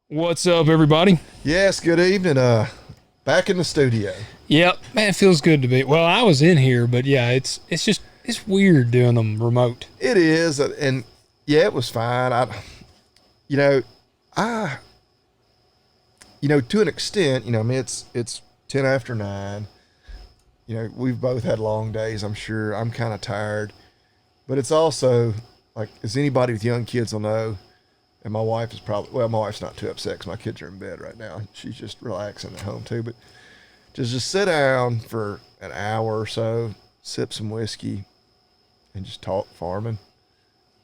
What's up, everybody? Yes, good evening. Back in the studio. Yep, man, it feels good to be. Well, I was in here, but yeah, it's weird doing them remote. It is, and yeah, it was fine. To an extent, I mean, it's 10 after 9. We've both had long days. I'm sure. I'm kind of tired, but it's also like, as anybody with young kids will know. And my wife is my wife's not too upset because my kids are in bed right now. She's just relaxing at home too. But just sit down for an hour or so, sip some whiskey, and just talk farming.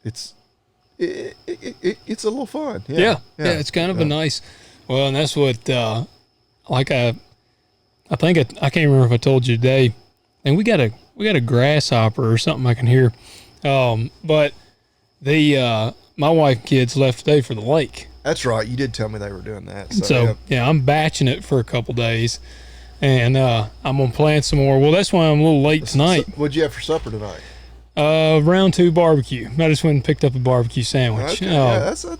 It's a little fun. Yeah, it's kind of a nice. Well, and that's what I think I can't remember if I told you today. And we got a grasshopper or something I can hear. But my wife and kids left today for the lake. That's right. You did tell me they were doing that. So I'm batching it for a couple days, and I'm gonna plant some more. Well, that's why I'm a little late tonight. So what'd you have for supper tonight? Round 2 barbecue. I just went and picked up a barbecue sandwich. Okay, that's a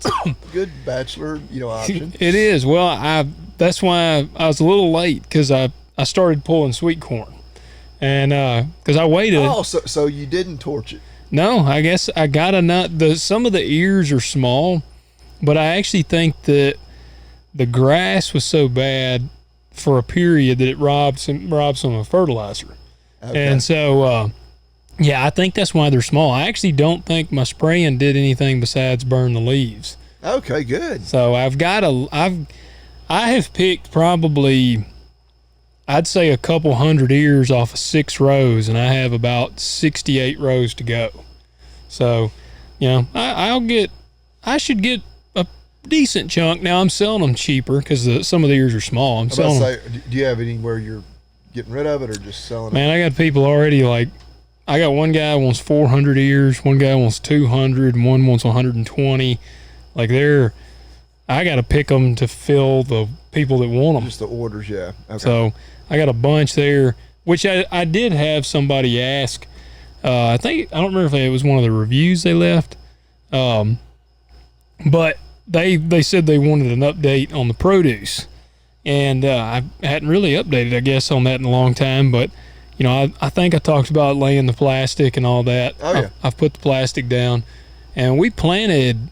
good bachelor, option. It is. Well, that's why I was a little late because I started pulling sweet corn, and because I waited. Oh, so you didn't torch it? No, I guess I got some of the ears are small, but I actually think that the grass was so bad for a period that it robbed some of fertilizer. Okay. And so, I think that's why they're small. I actually don't think my spraying did anything besides burn the leaves. Okay, good. So I have picked probably, I'd say a couple hundred ears off of 6 rows, and I have about 68 rows to go. So, I should get a decent chunk. Now I'm selling them cheaper because some of the ears are small. I'm selling them. Do you have anywhere you're getting rid of it or just selling it? Man, I got people already I got one guy wants 400 ears, one guy wants 200, and one wants 120. I got to pick them to fill the people that want them. Just the orders, yeah. Okay. So I got a bunch there, which I did have somebody ask. I don't remember if it was one of the reviews they left, but they said they wanted an update on the produce, and I hadn't really updated, I guess, on that in a long time. But I think I talked about laying the plastic and all that. Oh yeah, I've put the plastic down, and we planted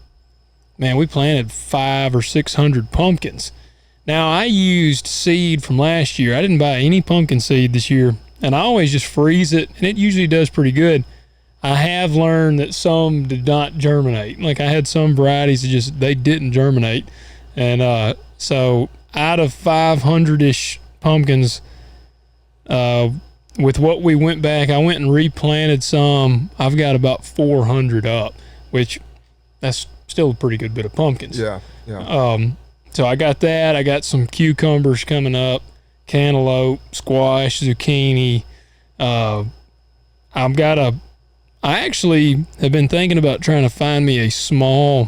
500 or 600 pumpkins. Now I used seed from last year. I didn't buy any pumpkin seed this year. And I always just freeze it, and it usually does pretty good. I have learned that some did not germinate. Like I had some varieties that they didn't germinate. And so out of 500-ish pumpkins, with what we went back, I went and replanted some. I've got about 400 up, which that's still a pretty good bit of pumpkins. Yeah. So I got that. I got some cucumbers coming up. Cantaloupe, squash, zucchini. I actually have been thinking about trying to find me a small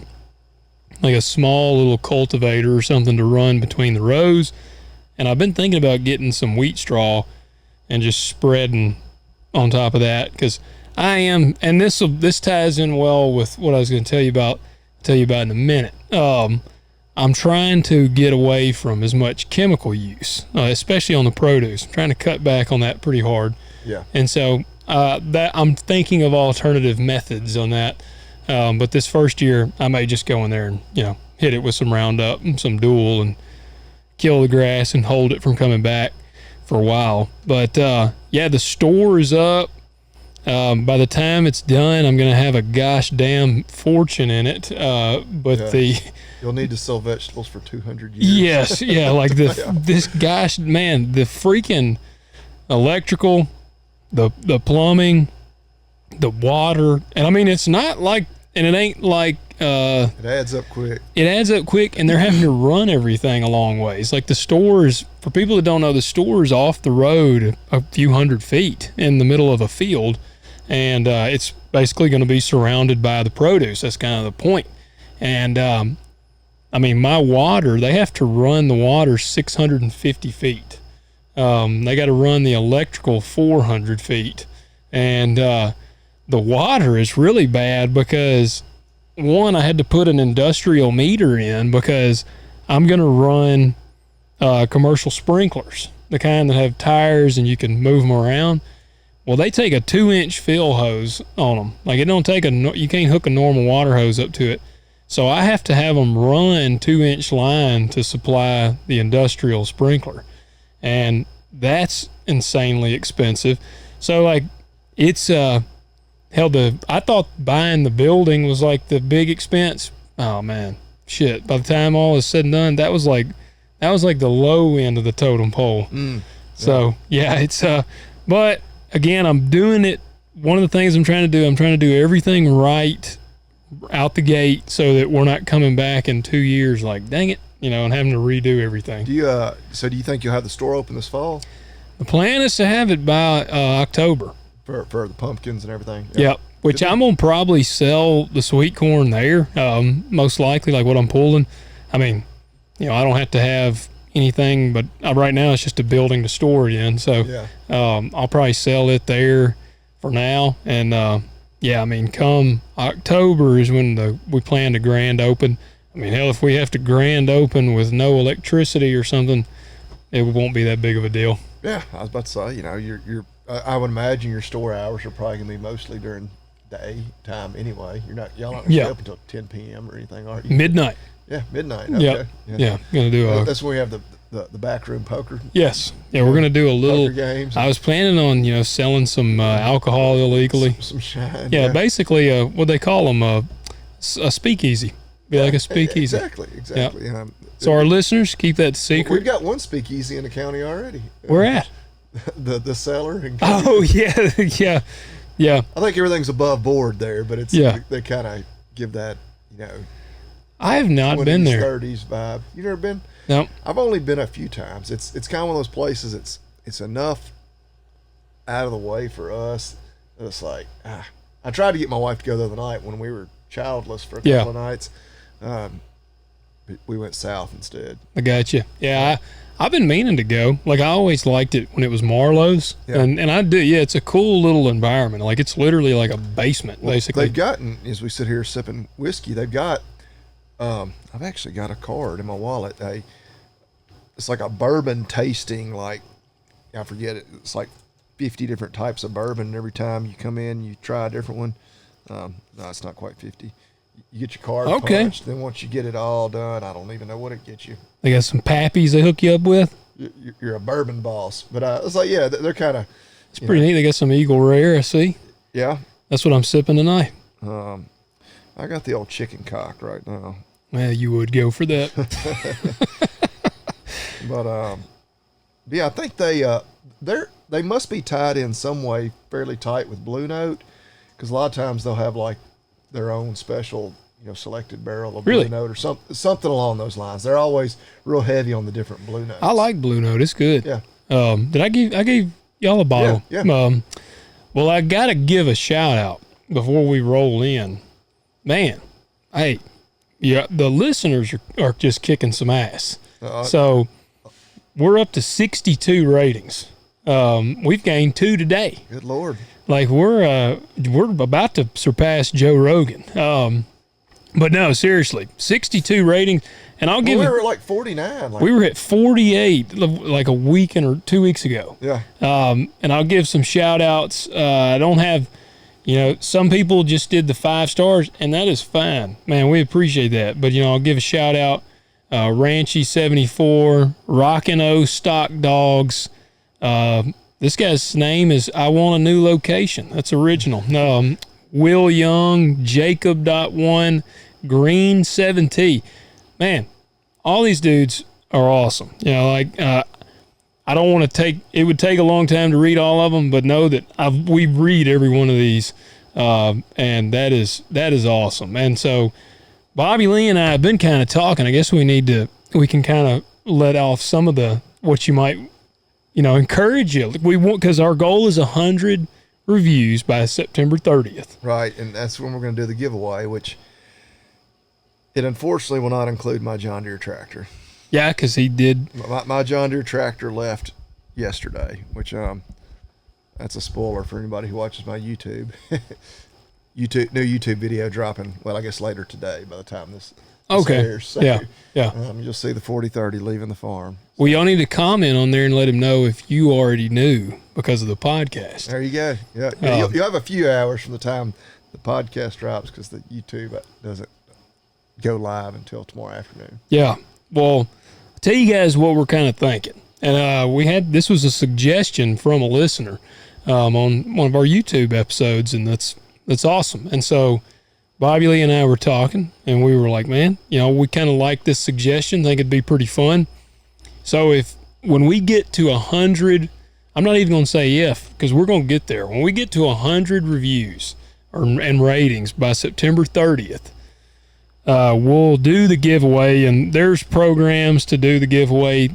little cultivator or something to run between the rows. And I've been thinking about getting some wheat straw and just spreading on top of that, because and this ties in well with what I was going to tell you about in a minute. I'm trying to get away from as much chemical use, especially on the produce. I'm trying to cut back on that pretty hard. Yeah. And so that I'm thinking of alternative methods on that. But this first year, I may just go in there and hit it with some Roundup and some Dual and kill the grass and hold it from coming back for a while. But the store is up. By the time it's done, I'm gonna have a gosh damn fortune in it. You'll need to sell vegetables for 200 years. Yes, yeah, like the freaking electrical, the plumbing, the water, and I mean it's not like, and it ain't like it adds up quick. It adds up quick, and they're having to run everything a long ways. Like the stores, for people that don't know, the store is off the road a few hundred feet in the middle of a field, and it's basically going to be surrounded by the produce. That's kind of the point. And I mean, my water, they have to run the water 650 feet. They got to run the electrical 400 feet. And the water is really bad because, one, I had to put an industrial meter in because I'm going to run commercial sprinklers, the kind that have tires and you can move them around. Well, they take a 2-inch fill hose on them. Like it don't take you can't hook a normal water hose up to it. So I have to have them run 2-inch line to supply the industrial sprinkler. And that's insanely expensive. So like it's I thought buying the building was like the big expense. Oh man, shit. By the time all is said and done, that was like the low end of the totem pole. So yeah, it's but again, I'm doing it. One of the things I'm trying to do everything right out the gate so that we're not coming back in 2 years like, dang it, and having to redo everything. Do you think you'll have the store open this fall? The plan is to have it by October. For the pumpkins and everything? Yep. Which I'm going to probably sell the sweet corn there, most likely, like what I'm pulling. I mean, I don't have to have anything, but right now it's just a building to store it in. So I'll probably sell it there for now. And I mean, come October is when we plan to grand open. I mean, hell, if we have to grand open with no electricity or something, it won't be that big of a deal. Yeah, I was about to say, I would imagine your store hours are probably gonna be mostly during daytime anyway. Y'all not gonna be up until 10 p.m. or anything, are you? Midnight. Yeah, midnight. Okay. Yeah. Gonna do that's when we have the backroom poker. Yes. Yeah, we're gonna do a little poker games. I was planning on selling some alcohol illegally. Some shine. Yeah, basically what they call them a speakeasy. Be like a speakeasy. Exactly. Yep. So our listeners, keep that secret. We've got one speakeasy in the county already. Where at? The cellar. Oh yeah. I think everything's above board there, but they kind of give that I have not 20s, been there. 30s vibe. You never been? No. I've only been a few times. It's kind of one of those places. It's enough out of the way for us. It's like I tried to get my wife to go the other night when we were childless for a couple of nights. We went south instead. I got you. Yeah, I've been meaning to go. Like I always liked it when it was Marlowe's, and I do. Yeah, it's a cool little environment. Like it's literally like a basement, basically. They've gotten, as we sit here sipping whiskey, they've got. I've actually got a card in my wallet. It's like a bourbon tasting. Like I forget it. It's like 50 different types of bourbon. And every time you come in, you try a different one. No, it's not quite 50. You get your card punched. Then once you get it all done, I don't even know what it gets you. They got some pappies they hook you up with. You're a bourbon boss. But it's like, they're kind of. It's pretty neat. They got some Eagle Rare, I see. Yeah. That's what I'm sipping tonight. I got the old chicken cock right now. Well, you would go for that. But I think they must be tied in some way fairly tight with Blue Note, because a lot of times they'll have like their own special selected barrel of Blue Note or something along those lines. They're always real heavy on the different Blue Notes. I like Blue Note. It's good. Yeah. I gave y'all a bottle. Yeah. Well, I gotta give a shout out before we roll in. Man, hey, the listeners are just kicking some ass. So we're up to 62 ratings. We've gained 2 today. Good Lord. Like we're about to surpass Joe Rogan. But no, seriously, 62 ratings, and I'll give. We were at like 49. We were at 48 like a week or 2 weeks ago. Yeah. And I'll give some shout outs. I don't have, some people just did the 5 stars, and that is fine, man. We appreciate that. But I'll give a shout out. Ranchy 74, Rockin' O Stock Dogs. This guy's name is I Want a New Location. That's original. Will Young, Jacob.1, Green 7T. Man, all these dudes are awesome. I don't want to take, it would take a long time to read all of them, but know that we read every one of these, and that is awesome. And so Bobby Lee and I have been kind of talking. I guess we can kind of let off some of what you might, encourage you. We want, because our goal is 100 reviews by September 30th. Right, and that's when we're going to do the giveaway, which it unfortunately will not include my John Deere tractor. Yeah, because he did. My John Deere tractor left yesterday, which that's a spoiler for anybody who watches my YouTube. New YouTube video dropping, well, I guess later today by the time Okay. Hairs. So, Yeah. you'll see the 40-30 leaving the farm. Well, y'all need to comment on there and let him know if you already knew because of the podcast. There you go. Yeah, you'll have a few hours from the time the podcast drops because the YouTube doesn't go live until tomorrow afternoon. Yeah. Well, I'll tell you guys what we're kind of thinking. And this was a suggestion from a listener on one of our YouTube episodes, and that's awesome. And so Bobby Lee and I were talking, and we were like, man, we kind of like this suggestion, think it'd be pretty fun. So when we get to 100, I'm not even going to say if, because we're going to get there. When we get to 100 reviews and ratings by September 30th, we'll do the giveaway, and there's programs to do the giveaway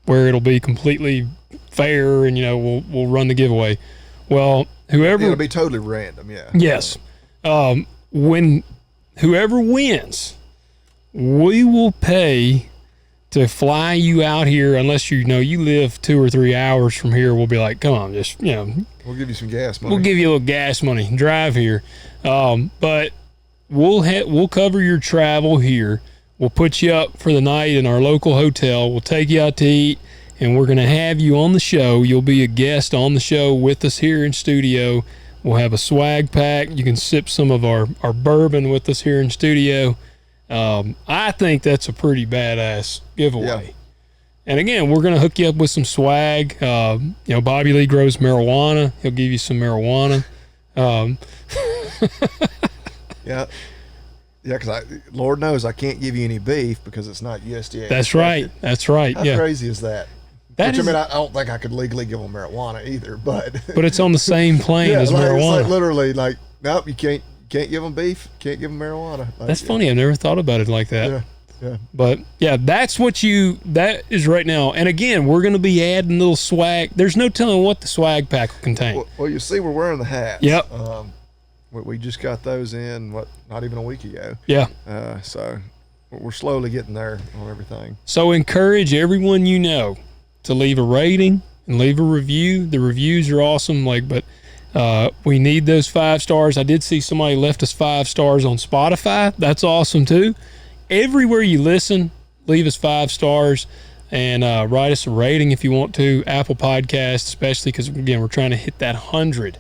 where it'll be completely fair, and we'll run the giveaway. Well, it'll be totally random, yeah. Yes. When whoever wins, we will pay to fly you out here, unless you live 2 or 3 hours from here. We'll be like, come on, just we'll give you some gas money. We'll give you a little gas money. Drive here, but we'll cover your travel here. We'll put you up for the night in our local hotel. We'll take you out to eat, and we're gonna have you on the show. You'll be a guest on the show with us here in studio. We'll have a swag pack. You can sip some of our bourbon with us here in studio. I think that's a pretty badass giveaway. Yeah. And again, we're going to hook you up with some swag. Bobby Lee grows marijuana. He'll give you some marijuana. Yeah. Yeah, because Lord knows I can't give you any beef because it's not USDA. That's right. That's right. How crazy is that? I don't think I could legally give them marijuana either, but it's on the same plane as marijuana. It's literally nope, you can't give them beef, can't give them marijuana. That's funny. I've never thought about it like that. Yeah. But yeah, that is right now. And again, we're going to be adding little swag. There's no telling what the swag pack will contain. Well, you see, we're wearing the hats. Yep. We just got those in not even a week ago. Yeah. So we're slowly getting there on everything. So encourage everyone to leave a rating and leave a review. The reviews are awesome. But we need those 5 stars. I did see somebody left us 5 stars on Spotify. That's awesome too. Everywhere you listen, leave us 5 stars and write us a rating if you want to. Apple Podcasts, especially because again, we're trying to hit that 100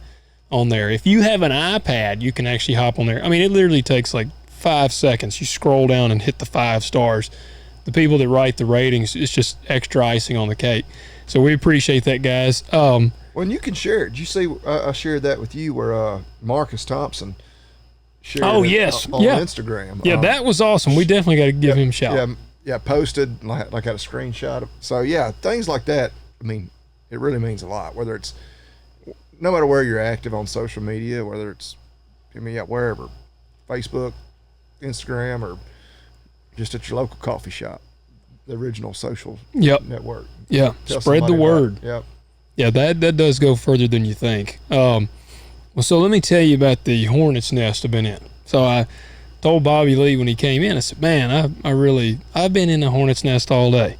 on there. If you have an iPad, you can actually hop on there. I mean, it literally takes 5 seconds. You scroll down and hit the 5 stars. The people that write the ratings, it's just extra icing on the cake. So we appreciate that, guys. Well, and you can share it. Did you see I shared that with you where Marcus Thompson shared on Instagram. Yeah, that was awesome. We definitely got to give him a shout. Yeah, posted, had a screenshot. So, yeah, things like that, I mean, it really means a lot, whether it's no matter where you're active on social media, whether it's, wherever, Facebook, Instagram, or just at your local coffee shop, the original social network. Yeah, spread the word. Yep. Yeah, that does go further than you think. Well, so let me tell you about the hornet's nest I've been in. So I told Bobby Lee when he came in, I said, man, I've been in the hornet's nest all day.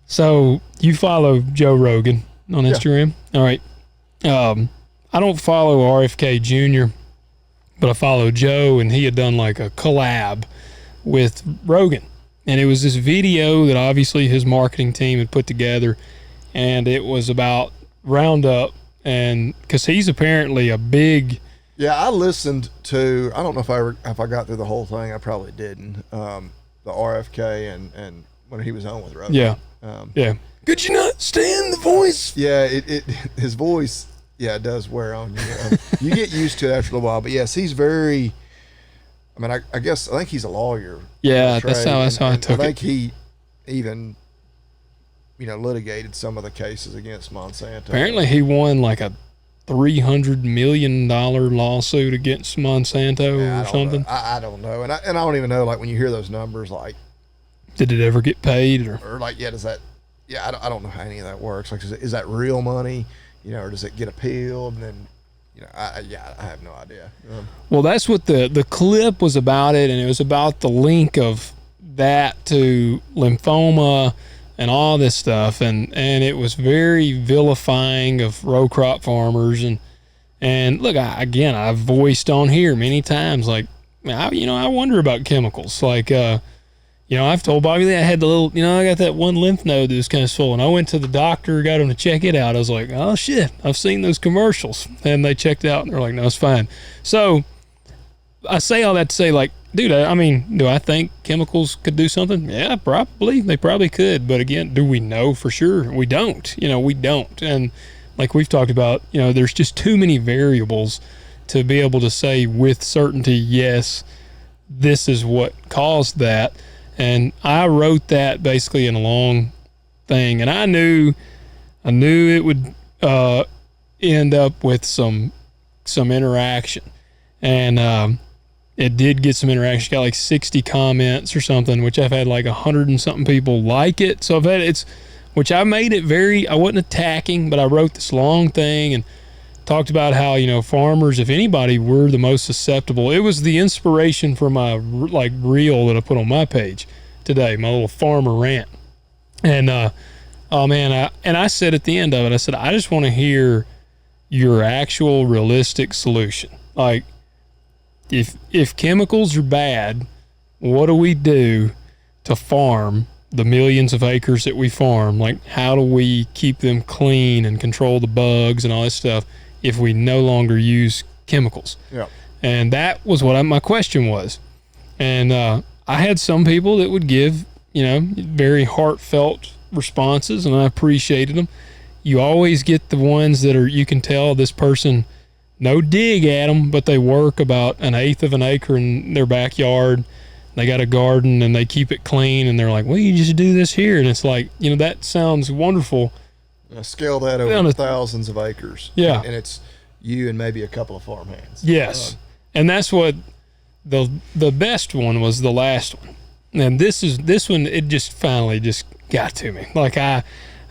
So you follow Joe Rogan on Instagram? Yeah. All right. I don't follow RFK Jr., but I follow Joe, and he had done a collab with Rogan. And it was this video that obviously his marketing team had put together, and it was about RoundUp, and because he's apparently a big... Yeah, I listened to, I don't know if I got through the whole thing, I probably didn't, the RFK and when he was on with Rogan. Yeah, yeah. Could you not stand the voice? Yeah, his voice, it does wear on you. You get used to it after a while, but yes, he's very... I mean, I think he's a lawyer. Yeah, that's how I took it. I think he even, litigated some of the cases against Monsanto. Apparently he won a $300 million lawsuit against Monsanto or something. I don't know. And I don't even know, when you hear those numbers, did it ever get paid? Or does that, I don't know how any of that works. Is that real money, or does it get appealed and then, I have no idea. Well, that's what the clip was about it, and it was about the link of that to lymphoma and all this stuff, and it was very vilifying of row crop farmers, and look, I've voiced on here many times, I wonder about chemicals. Like, I've told Bobby Lee I had the little, I got that one lymph node that was kind of swollen. I went to the doctor, got him to check it out. I was like, oh shit, I've seen those commercials. And they checked out and they're like, no, it's fine. So I say all that to say, like, dude, do I think chemicals could do something? Yeah, probably. They probably could. But again, do we know for sure? We don't. We don't. And like we've talked about, there's just too many variables to be able to say with certainty, yes, this is what caused that. And I wrote that basically in a long thing, and I knew it would end up with some interaction, and it did get some interaction. Got like 60 comments or something, which I've had like 100 and something people like it. So which I made it I wasn't attacking, but I wrote this long thing and talked about how, farmers, if anybody, were the most susceptible. It was the inspiration for my reel that I put on my page today, my little farmer rant. And oh man, I said at the end of it, I said, I just want to hear your actual realistic solution. Like, if chemicals are bad, what do we do to farm the millions of acres that we farm? Like, how do we keep them clean and control the bugs and all this stuff if we no longer use chemicals? Yeah. And that was what my question was. And I had some people that would give, very heartfelt responses, and I appreciated them. You always get the ones that you can tell this person, no dig at them, but they work about 1/8 of an acre in their backyard. They got a garden and they keep it clean, and they're like, well, you just do this here. And it's like, that sounds wonderful. Scale that over thousands of acres. Yeah. And it's you and maybe a couple of farmhands. Yes. And that's what the best one was, the last one. And this one, it just finally just got to me. Like I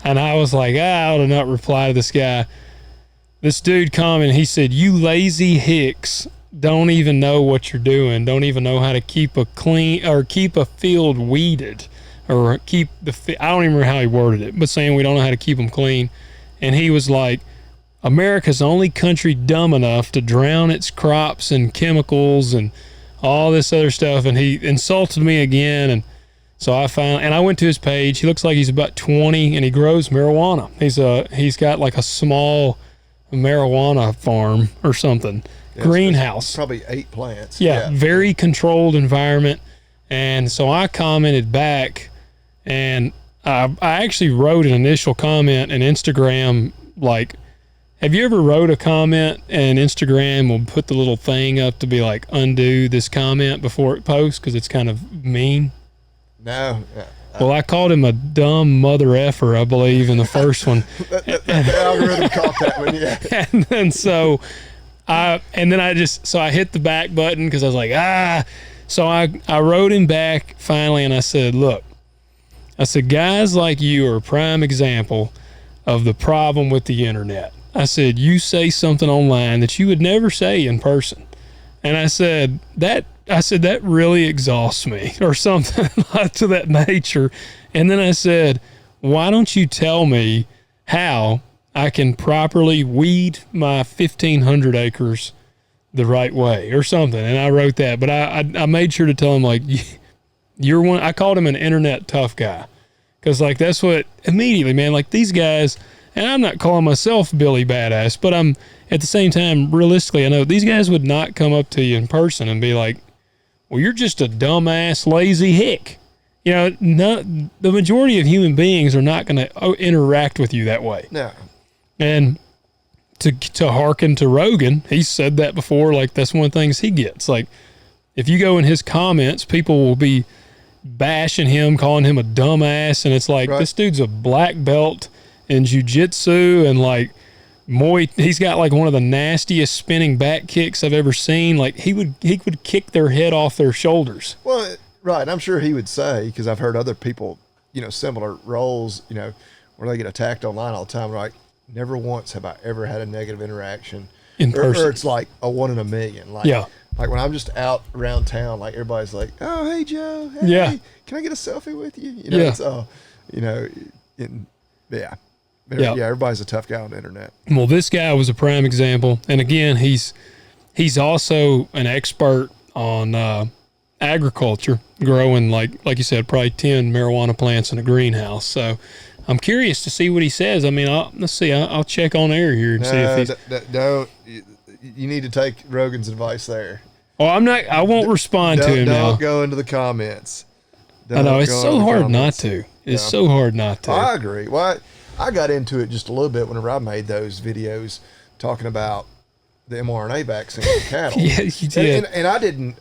was like, I ought to not reply to this guy. This dude commented, he said, you lazy hicks don't even know what you're doing. Don't even know how to keep a field weeded, or I don't even remember how he worded it, but saying we don't know how to keep them clean. And he was like, America's the only country dumb enough to drown its crops in chemicals and all this other stuff. And he insulted me again. And so I went to his page. He looks like he's about 20 and he grows marijuana. He's got like a small marijuana farm or something. Yeah, greenhouse. Probably 8 plants. Yeah, very controlled environment. And so I commented back, and I actually wrote an initial comment in Instagram, like, have you ever wrote a comment and Instagram will put the little thing up to be like, undo this comment before it posts because it's kind of mean? No. Well, I called him a dumb mother effer, I believe, in the first one. the algorithm caught that one, yeah. And so I hit the back button because I was like, So I wrote him back finally, and I said, look, guys like you are a prime example of the problem with the internet. I said, you say something online that you would never say in person. And I said, that really exhausts me, or something to that nature. And then I said, why don't you tell me how I can properly weed my 1,500 acres the right way, or something? And I wrote that, but I made sure to tell him, like, you're one. I called him an internet tough guy, because like that's what immediately, man. Like these guys, and I'm not calling myself Billy Badass, but I'm at the same time, realistically, I know these guys would not come up to you in person and be like, well, you're just a dumbass, lazy hick. The majority of human beings are not going to interact with you that way. No. And to hearken to Rogan, he said that before, like that's one of the things he gets. Like if you go in his comments, people will be bashing him, calling him a dumbass, and it's like, right. This dude's a black belt in jiu-jitsu and like he's got like one of the nastiest spinning back kicks I've ever seen. Like he would kick their head off their shoulders. Well, right. I'm sure he would say, because I've heard other people, similar roles, where they get attacked online all the time. Like, never once have I ever had a negative interaction in person. Or it's like a 1 in a million. Like, yeah. Like when I'm just out around town, like everybody's like, oh, hey Joe. Hey, yeah. Can I get a selfie with you? Yeah. It's yeah. Yeah, everybody's a tough guy on the internet. Well, this guy was a prime example. And again, he's also an expert on agriculture, growing like you said, probably 10 marijuana plants in a greenhouse. So I'm curious to see what he says. I mean, let's see. I'll check on air here and see if he's. Don't. You need to take Rogan's advice there. Oh, I'm not. I won't respond to him now. Don't go into the comments. I know it's so hard not to. It's so hard not to. I agree. Well, I got into it just a little bit whenever I made those videos talking about the mRNA vaccine in cattle. Yeah, you did. And I didn't.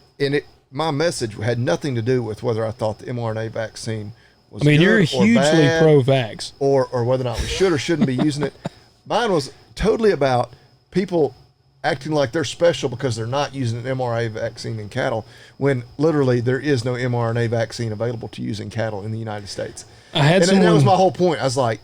My message had nothing to do with whether I thought the mRNA vaccine was. I mean, you're hugely pro-vax, or whether or not we should or shouldn't be using it. Mine was totally about people acting like they're special because they're not using an mRNA vaccine in cattle, when literally there is no mRNA vaccine available to use in cattle in the United States. And that was my whole point. I was like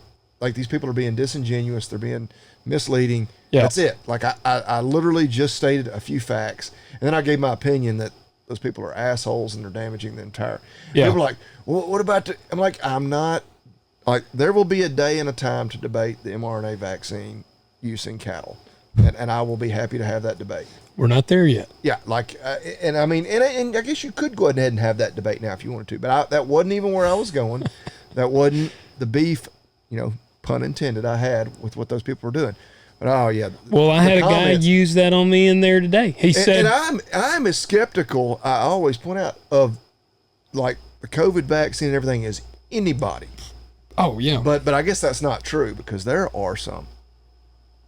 these people are being disingenuous. They're being misleading. Yeah. That's it. Like I literally just stated a few facts, and then I gave my opinion that those people are assholes and they're damaging the entire. Yeah. People are like, well, what about I'm like, I'm not. Like, there will be a day and a time to debate the mRNA vaccine use in cattle. And I will be happy to have that debate. We're not there yet. Yeah, and I mean, and I guess you could go ahead and have that debate now if you wanted to, but that wasn't even where I was going. That wasn't the beef, pun intended, I had with what those people were doing. But oh yeah. Well, I had a guy use that on me in there today. He said, and I'm as skeptical. I always point out of like the COVID vaccine and everything as anybody. Oh yeah. But I guess that's not true, because there are some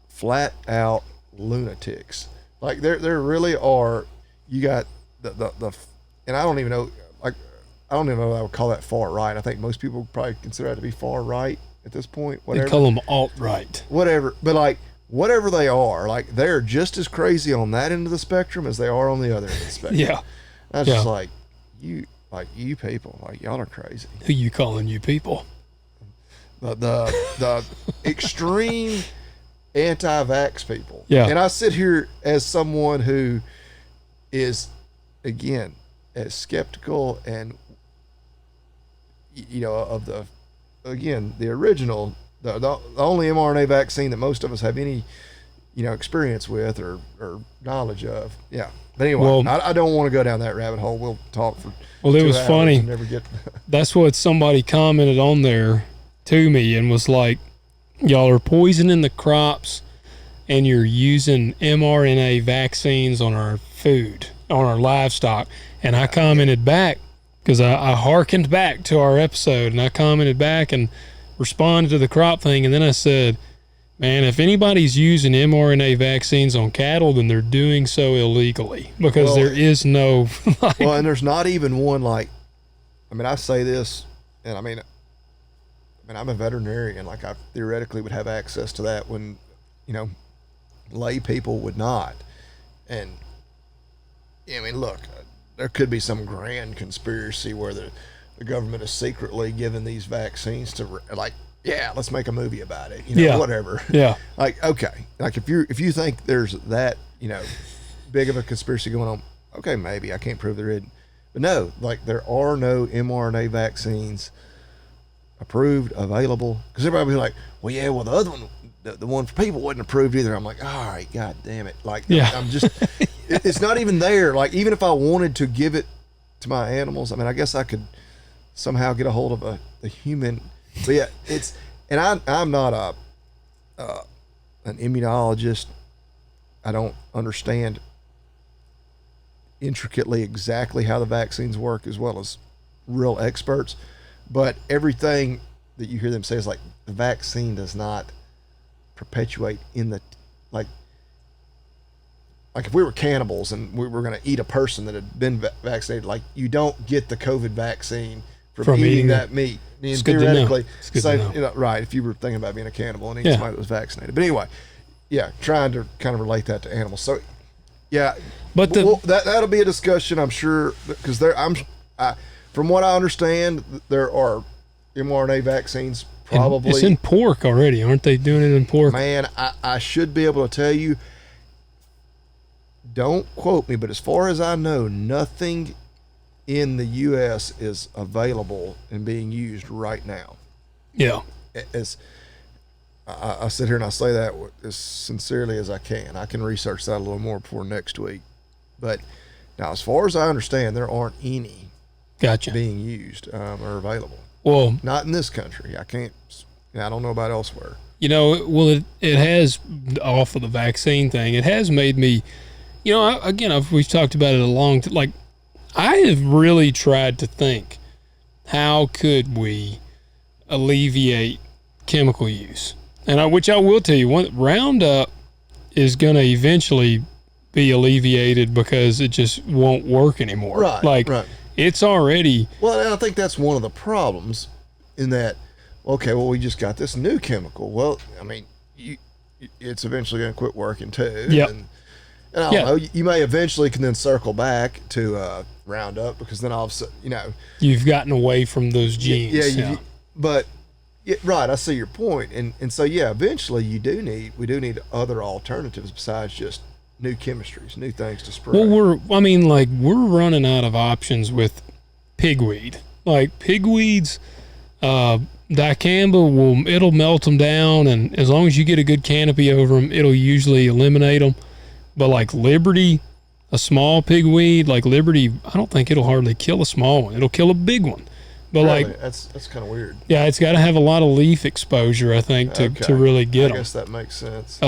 flat out lunatics. Like there really are. You got the and I don't even know, like, I don't even know what I would call that far right. I think most people probably consider that to be far right at this point. Whatever. They call them alt-right. Whatever. But like, whatever they are, like, they're just as crazy on that end of the spectrum as they are on the other end of the spectrum. Yeah. That's just like you people, like, y'all are crazy. Who you calling you people? The extreme anti-vax people. Yeah. And I sit here as someone who is, again, as skeptical and, of the original, the only mRNA vaccine that most of us have any, experience with or knowledge of. Yeah. But anyway, I don't want to go down that rabbit hole. We'll talk for it was funny. That's what somebody commented on there to me and was like, y'all are poisoning the crops and you're using mRNA vaccines on our food, on our livestock. And I commented back, because I hearkened back to our episode, and I commented back and responded to the crop thing. And then I said, man, if anybody's using mRNA vaccines on cattle, then they're doing so illegally, because there is no. And there's not even one, like, I mean, I say this, and I mean, I'm a veterinarian. Like, I theoretically would have access to that when, lay people would not. And I mean, look, there could be some grand conspiracy where the government is secretly giving these vaccines to, like, yeah, let's make a movie about it, whatever. Yeah. Like, okay. Like, if you think there's that, big of a conspiracy going on, okay, maybe. I can't prove there isn't. But no, like, there are no mRNA vaccines approved, available. Because everybody will be like, well, yeah, well, the other one, the one for people wasn't approved either. I'm like, all right, God damn it. Like, yeah. I'm just, it's not even there. Like, even if I wanted to give it to my animals, I mean, I guess I could somehow get a hold of a human. But yeah, I'm not an immunologist. I don't understand intricately exactly how the vaccines work as well as real experts. But everything that you hear them say is like, the vaccine does not perpetuate in the, like if we were cannibals and we were going to eat a person that had been vaccinated, like, you don't get the COVID vaccine from eating that meat. I mean, theoretically, right, if you were thinking about being a cannibal and eating somebody that was vaccinated. But anyway, yeah, trying to kind of relate that to animals. So, yeah, but that'll be a discussion, I'm sure, because from what I understand, there are mRNA vaccines probably. And it's in pork already, aren't they doing it in pork? Man, I should be able to tell you. Don't quote me, but as far as I know, nothing in the U.S. is available and being used right now. Yeah. As I sit here and I say that as sincerely as I can. I can research that a little more before next week. But Now, as far as I understand, there aren't any Gotcha. being used or available. Well, Not in this country. I don't know about elsewhere. it has, off of the vaccine thing, it has made me, we've talked about it a long time. Like, I have really tried to think, how could we alleviate chemical use? And which I will tell you, Roundup is going to eventually be alleviated because it just won't work anymore. Right. It's already. Well, and I think that's one of the problems in that, okay, well, we just got this new chemical. Well, I mean, it's eventually going to quit working too. Yep. And I don't know, you may eventually can then circle back to Roundup because then all of a sudden, You've gotten away from those genes. Right, I see your point. And so, eventually we do need other alternatives besides just new chemistries, new things to spray. Well, we're running out of options with pigweed. Like, pigweeds, dicamba it'll melt them down, and as long as you get a good canopy over them, it'll usually eliminate them. But like Liberty, a small pigweed, like Liberty, I don't think it'll hardly kill a small one. It'll kill a big one. But really? like, that's kind of weird. Yeah, it's got to have a lot of leaf exposure, I think, to really get them. I guess that makes sense.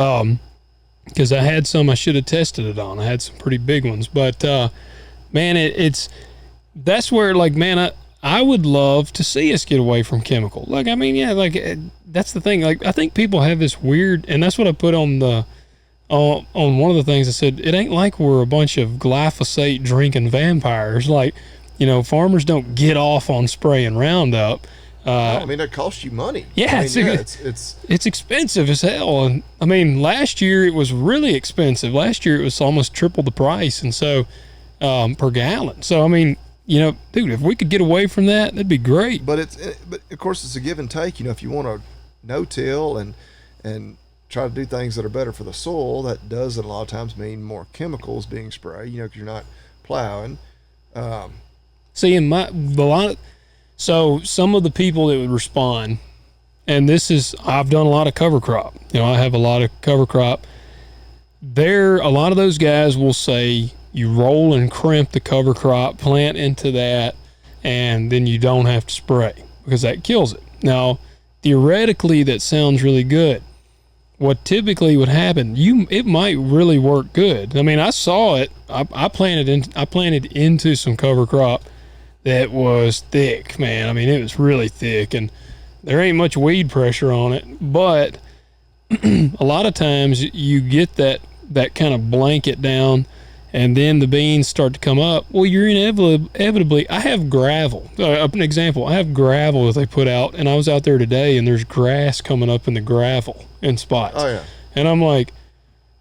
Because I had some I should have tested it on. I had some pretty big ones, but man, that's where, like, man, I would love to see us get away from chemical. Like, I mean, that's the thing. Like, I think people have this weird, and that's what I put on one of the things. I said, it ain't like we're a bunch of glyphosate drinking vampires. Like, farmers don't get off on spraying Roundup. I mean, it costs you money. Yeah, it's expensive as hell. And I mean, last year it was really expensive. Last year it was almost triple the price, and so per gallon. So I mean, dude, if we could get away from that, that'd be great. But of course it's a give and take. If you want to no-till and try to do things that are better for the soil, that does a lot of times mean more chemicals being sprayed. Because you're not plowing. So some of the people that would respond, and I've done a lot of cover crop. I have a lot of cover crop. A lot of those guys will say you roll and crimp the cover crop, plant into that, and then you don't have to spray because that kills it. Now, theoretically, that sounds really good. What typically would happen, it might really work good. I mean, I saw it. I planted into some cover crop that was thick, man. I mean, it was really thick, and there ain't much weed pressure on it. But a lot of times you get that kind of blanket down, and then the beans start to come up. Well, you're inevitably. I have gravel. An example, I have gravel that they put out, and I was out there today, and there's grass coming up in the gravel in spots. Oh yeah. And I'm like,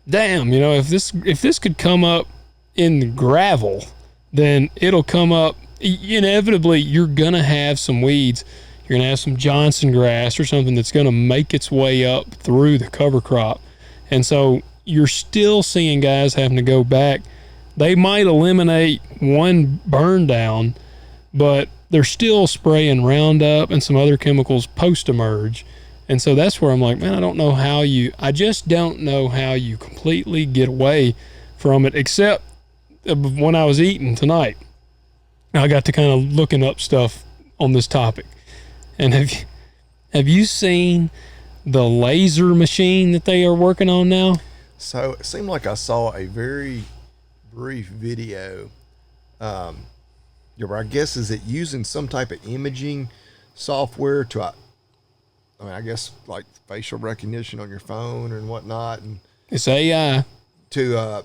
damn, if this could come up in the gravel, then it'll come up. Inevitably, you're gonna have some weeds. You're gonna have some Johnson grass or something that's gonna make its way up through the cover crop, and so you're still seeing guys having to go back. They might eliminate one burn down, but they're still spraying Roundup and some other chemicals post-emerge. And so that's where I'm like, man, I just don't know how you completely get away from it, except when I was eating tonight. I got to kind of looking up stuff on this topic. And have you seen the laser machine that they are working on now? So it seemed like I saw a very brief video. I guess, is it using some type of imaging software to, I guess, like facial recognition on your phone and whatnot, and it's AI to,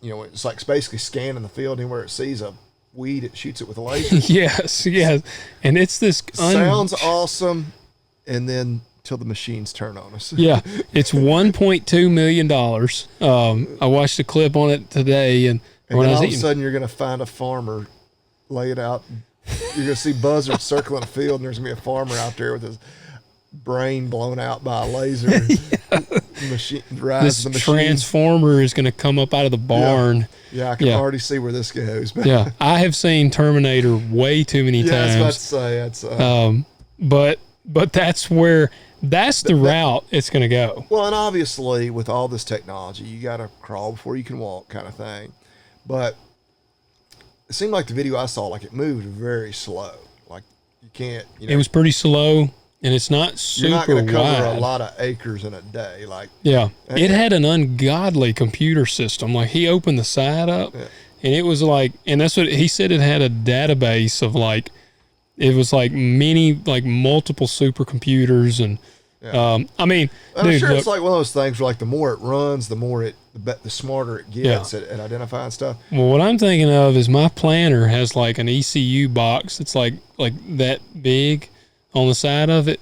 it's like basically scanning the field, and where it sees a weed, it shoots it with a laser. yes, and it's this sounds awesome, and then till the machines turn on us. Yeah, it's $1.2 million. I watched a clip on it today, and when then all of a sudden you're going to find a farmer lay it out. You're going to see buzzards circling a field, and there's going to be a farmer out there with his brain blown out by a laser. Machine this transformer is going to come up out of the barn. Yeah, I can already see where this goes. Yeah, I have seen Terminator way too many times. I was about to say but that's the route it's going to go. Well, and obviously with all this technology, you got to crawl before you can walk, kind of thing. But it seemed like the video I saw, like it moved very slow. Like you can't, It was pretty slow, and it's not super you're not going to cover wide. a lot of acres in a day. Like, Yeah, it had an ungodly computer system. Like he opened the side up, and it was like, and that's what he said. It had a database of like, it was like multiple supercomputers, and I mean, I'm dude, sure look, it's like one of those things where like the more it runs, the smarter it gets at identifying stuff. well, what I'm thinking of is my planter has like an ECU box. It's like that big on the side of it,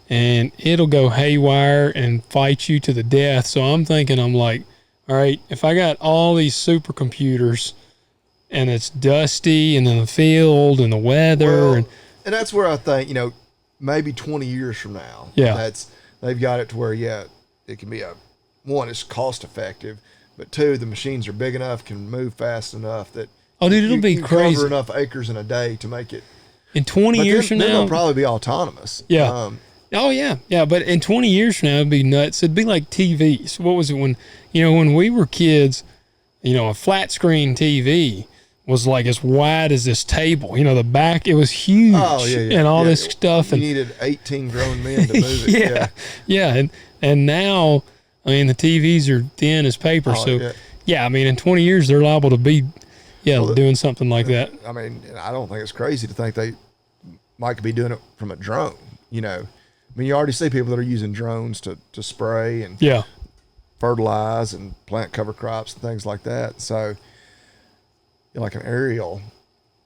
and it'll go haywire and fight you to the death. So I'm thinking, I'm like, all right, if I got all these supercomputers and it's dusty and then the field and the weather And that's where I think, maybe 20 years from now, they've got it to where, it can be one, it's cost effective, but two, the machines are big enough, can move fast enough that it'll be you crazy. cover enough acres in a day to make it. In 20 years from now, they'll probably be autonomous. Yeah. Yeah. But in 20 years from now, it'd be nuts. It'd be like TVs. What was it when we were kids, a flat screen TV was like as wide as this table. The back, it was huge and all this stuff. You needed 18 grown men to move it. Yeah. And now, I mean, the TVs are thin as paper. I mean, in 20 years, they're liable to be doing something like that. I mean, I don't think it's crazy to think they might be doing it from a drone, I mean, you already see people that are using drones to spray and fertilize and plant cover crops and things like that. So, like an aerial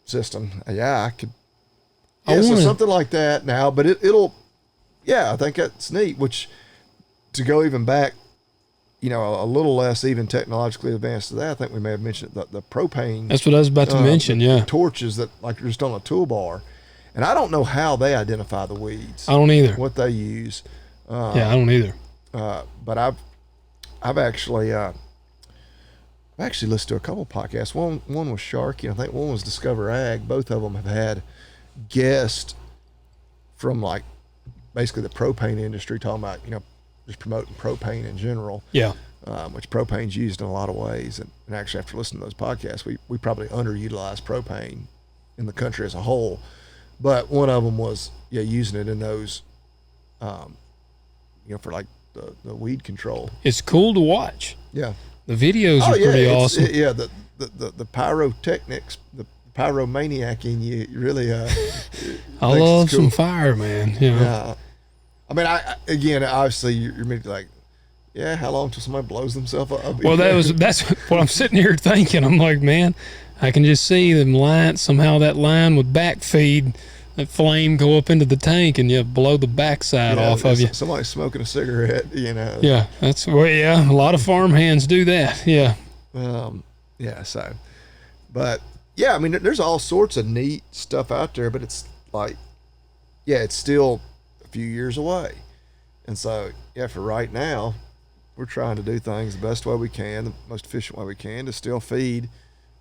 system, I could. So something like that now, but it'll. I think that's neat. Which, to go even back, a little less even technologically advanced to that, I think we may have mentioned the propane. That's what I was about to mention. The torches that like are just on a toolbar, and I don't know how they identify the weeds. I don't either. What they use. I don't either. But I've actually listened to a couple podcasts. One was Sharky, and I think one was Discover Ag. Both of them have had guests from like basically the propane industry talking about just promoting propane in general. Yeah. Which propane's used in a lot of ways, and actually after listening to those podcasts, we probably underutilize propane in the country as a whole. But one of them was using it in those, for like the weed control. It's cool to watch. Yeah. The videos are pretty awesome. The pyrotechnics, the pyromaniac in you really. I love some fire, man. Yeah. I mean, obviously you're like, how long till somebody blows themselves up? Well, that's what I'm sitting here thinking. I'm like, man, I can just see them that line with backfeed, that flame go up into the tank and you blow the backside off of you. Somebody smoking a cigarette, Yeah, a lot of farm hands do that. Yeah. But I mean, there's all sorts of neat stuff out there, but it's like, it's still a few years away. And so, for right now, we're trying to do things the best way we can, the most efficient way we can to still feed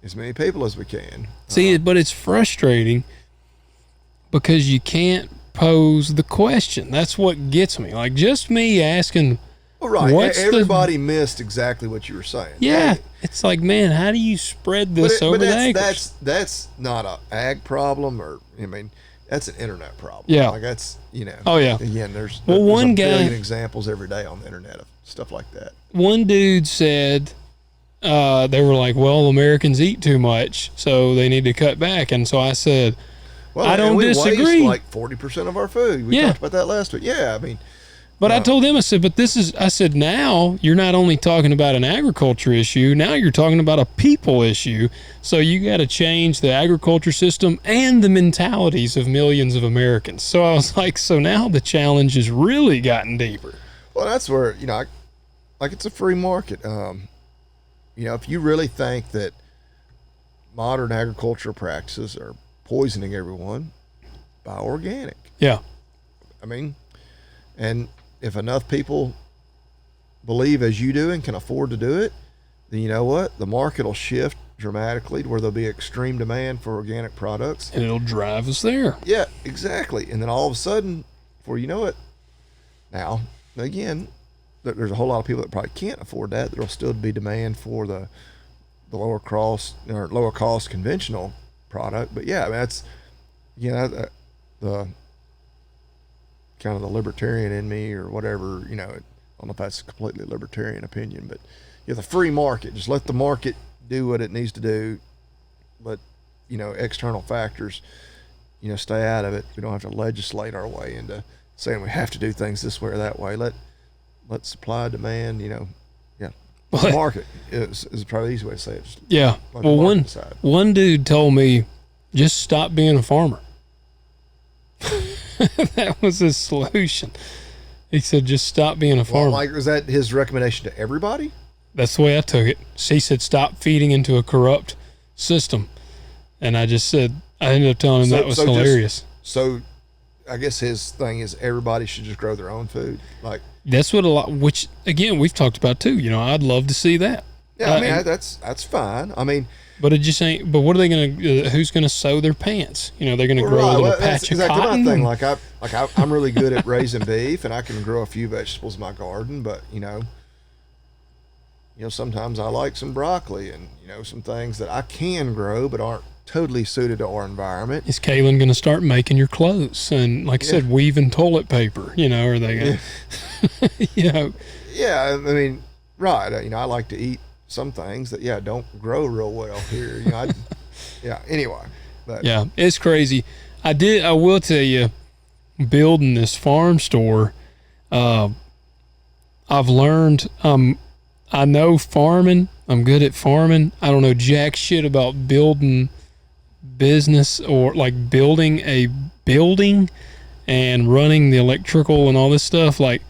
as many people as we can. See, but it's frustrating because you can't pose the question. That's what gets me. Like just me asking. Well, right. Everybody missed exactly what you were saying. Yeah. It's like, man, how do you spread this over the acres? That's not a ag problem, or that's an internet problem. Yeah. Like that's Oh yeah. Again, there's a billion examples every day on the internet of stuff like that. One dude said they were like, well, Americans eat too much, so they need to cut back. And so I said, I don't disagree. Waste like 40% of our food. We talked about that last week. Yeah, I mean. But I told them, I said, now you're not only talking about an agriculture issue, now you're talking about a people issue. So you got to change the agriculture system and the mentalities of millions of Americans. So I was like, so now the challenge has really gotten deeper. Well, that's where, it's a free market. If you really think that modern agricultural practices are poisoning everyone, buy organic. Yeah. I mean, and if enough people believe as you do and can afford to do it, then you know what? The market will shift dramatically to where there'll be extreme demand for organic products. And it'll drive us there. Yeah, exactly. And then all of a sudden, before you know it, now, again, there's a whole lot of people that probably can't afford that. There'll still be demand for the lower cost conventional product. But yeah, I mean, that's, the kind of the libertarian in me or whatever, I don't know if that's a completely libertarian opinion, but the free market, just let the market do what it needs to do. Let, external factors, stay out of it. We don't have to legislate our way into saying we have to do things this way or that way. Let supply, demand, the market is probably the easy way to say it. Just Well, one dude told me, just stop being a farmer. That was his solution. He said, just stop being a farmer. Like, was that his recommendation to everybody? That's the way I took it. He said, stop feeding into a corrupt system. And I just said, I ended up telling him that was hilarious. So I guess his thing is everybody should just grow their own food. Like, that's what which again, we've talked about too. I'd love to see that. Yeah. I mean, that's fine. I mean, but it just ain't. But what are they going to? Who's going to sew their pants? They're going to grow a little patch of cotton. Thing. I'm really good at raising beef, and I can grow a few vegetables in my garden. But sometimes I like some broccoli, and some things that I can grow but aren't totally suited to our environment. Is Kaylin going to start making your clothes and, like I said, weaving toilet paper? Are they going to? Yeah, I mean, right. I like to eat some things that don't grow real well here. Anyway. But. Yeah, it's crazy. I will tell you, building this farm store, I've learned I know farming. I'm good at farming. I don't know jack shit about building business or like building a building and running the electrical and all this stuff. Like,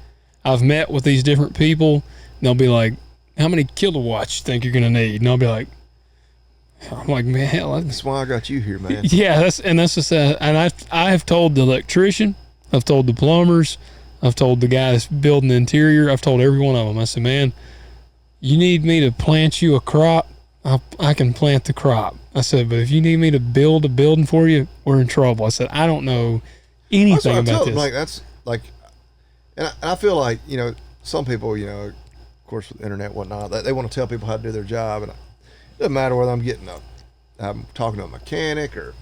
I've met with these different people, and they'll be like, how many kilowatts you think you're going to need? And I'll be like, I'm like, man, hell, that's why I got you here, man. Yeah, that's just and I have told the electrician, I've told the plumbers, I've told the guys building the interior, I've told every one of them. I said, man, you need me to plant you a crop, I can plant the crop. I said, but if you need me to build a building for you, we're in trouble. I said, I don't know anything about this. Like, that's like, and I feel like, some people, of course, with the internet and whatnot, they want to tell people how to do their job, and it doesn't matter whether I'm talking to a mechanic or,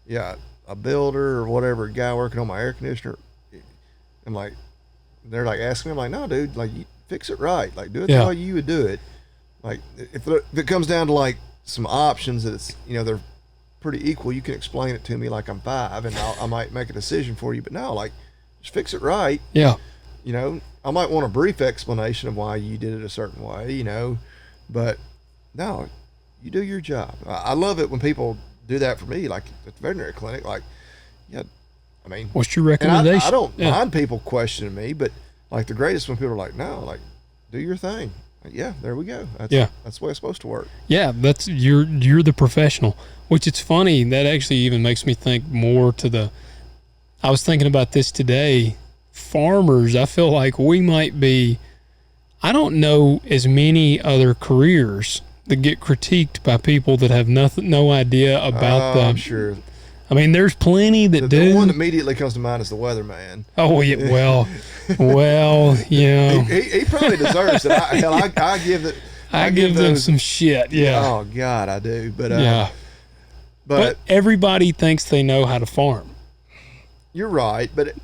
a builder or whatever, a guy working on my air conditioner. I'm like, they're like asking me, I'm like, no, dude, like, you fix it right, like, do it the way you would do it. Like, if it comes down to like some options that it's, they're pretty equal, you can explain it to me like I'm 5, and I might make a decision for you. But no, like, just fix it right. Yeah. I might want a brief explanation of why you did it a certain way, but no, you do your job. I love it when people do that for me, like at the veterinary clinic. Like, I mean, what's your recommendation? I don't mind people questioning me, but like the greatest when people are like, no, like, do your thing. Yeah, there we go. That's the way it's supposed to work. Yeah, that's you're the professional. Which, it's funny, that actually even makes me think more to I was thinking about this today. Farmers, I feel like we might be, I don't know as many other careers that get critiqued by people that have no idea about I'm sure. I mean, there's plenty that do. The one that immediately comes to mind is the weatherman. Oh, yeah, well, he probably deserves it. I give them some shit. Yeah. Oh God, I do. But but everybody thinks they know how to farm. You're right, but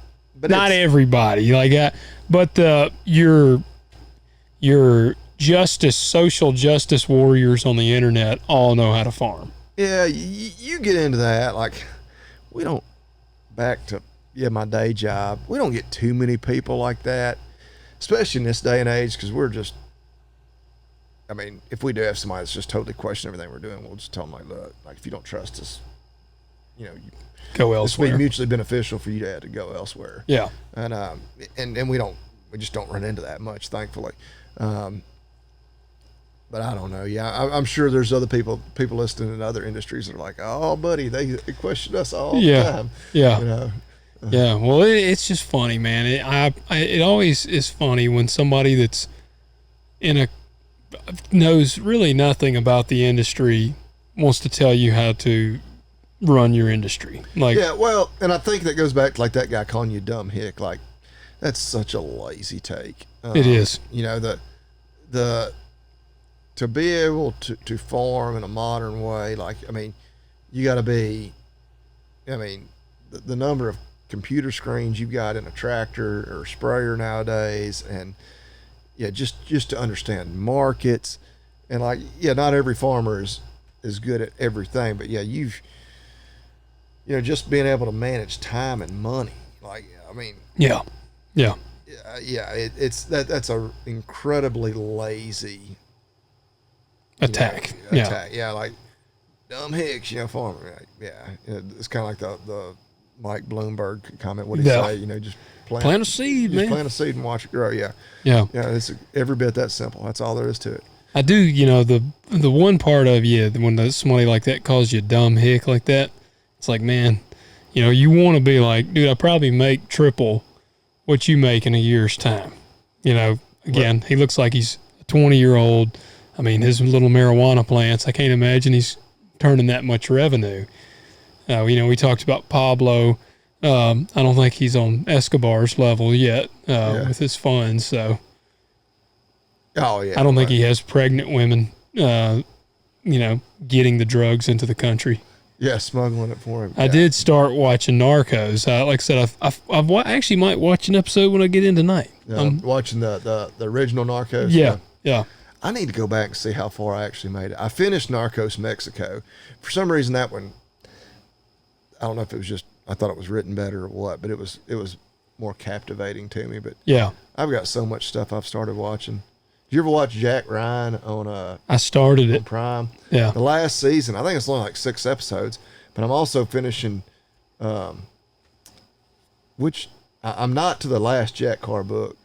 not everybody. Like, but your social justice warriors on the internet all know how to farm. Yeah, you get into that. Like, we don't, back to my day job, we don't get too many people like that, especially in this day and age, because we're just, I mean, if we do have somebody that's just totally questioning everything we're doing, we'll just tell them, like, look, like, if you don't trust us, go elsewhere. It's be mutually beneficial for you to have to go elsewhere. Yeah. And we just don't run into that much, thankfully. But I don't know. Yeah, I'm sure there's other people listening in other industries that are like, oh, buddy, they question us all the time. Yeah. Yeah. Well, it's just funny, man. It always is funny when somebody that's knows really nothing about the industry wants to tell you how to run your industry. Like, yeah, well, and I think that goes back to like that guy calling you a dumb hick. Like, that's such a lazy take. It is. To be able to farm in a modern way, like, I mean, you got to be, I mean, the number of computer screens you've got in a tractor or sprayer nowadays, and yeah, just to understand markets, and like, yeah, not every farmer is good at everything, but yeah, just being able to manage time and money, like, I mean, Yeah. That's a incredibly lazy Attack. attack. Yeah, like dumb Hicks, farmer. It's kind of like the Mike Bloomberg comment. What did he say? Just Plant a seed, man. Plant a seed and watch it grow. Yeah. Yeah. It's every bit that simple. That's all there is to it. I do, the one part of when somebody like that calls you a dumb hick like that, it's like, man, you want to be like, dude, I probably make triple what you make in a year's time. Again, he looks like he's a 20-year-old. I mean, his little marijuana plants, I can't imagine he's turning that much revenue. We talked about Pablo. I don't think he's on Escobar's level yet with his funds. So, oh yeah, I don't think he has pregnant women, getting the drugs into the country. Yeah, smuggling it for him. I did start watching Narcos. Like I said, I've actually might watch an episode when I get in tonight. Watching the original Narcos. Yeah. I need to go back and see how far I actually made it. I finished Narcos Mexico. For some reason, that one, I don't know if it was just I thought it was written better or what, but it was more captivating to me. But yeah, I've got so much stuff I've started watching. Did you ever watch Jack Ryan on I started it Prime? Yeah, the last season. I think it's only like 6 episodes, but I'm also finishing. Which I'm not to the last Jack Carr book.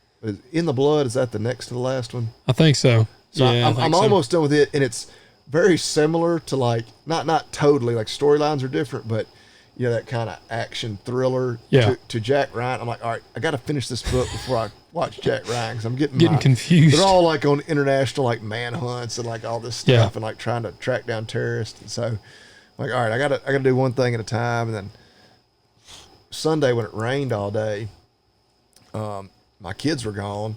In the Blood, is that the next to the last one? I think so. So yeah, I'm almost done with it, and it's very similar to like not totally like storylines are different, but that kind of action thriller to Jack Ryan. I'm like, all right, I got to finish this book before I watch Jack Ryan because I'm getting confused. They're all like on international like manhunts and like all this stuff and like trying to track down terrorists. And so, like, all right, I gotta do one thing at a time. And then Sunday when it rained all day, my kids were gone.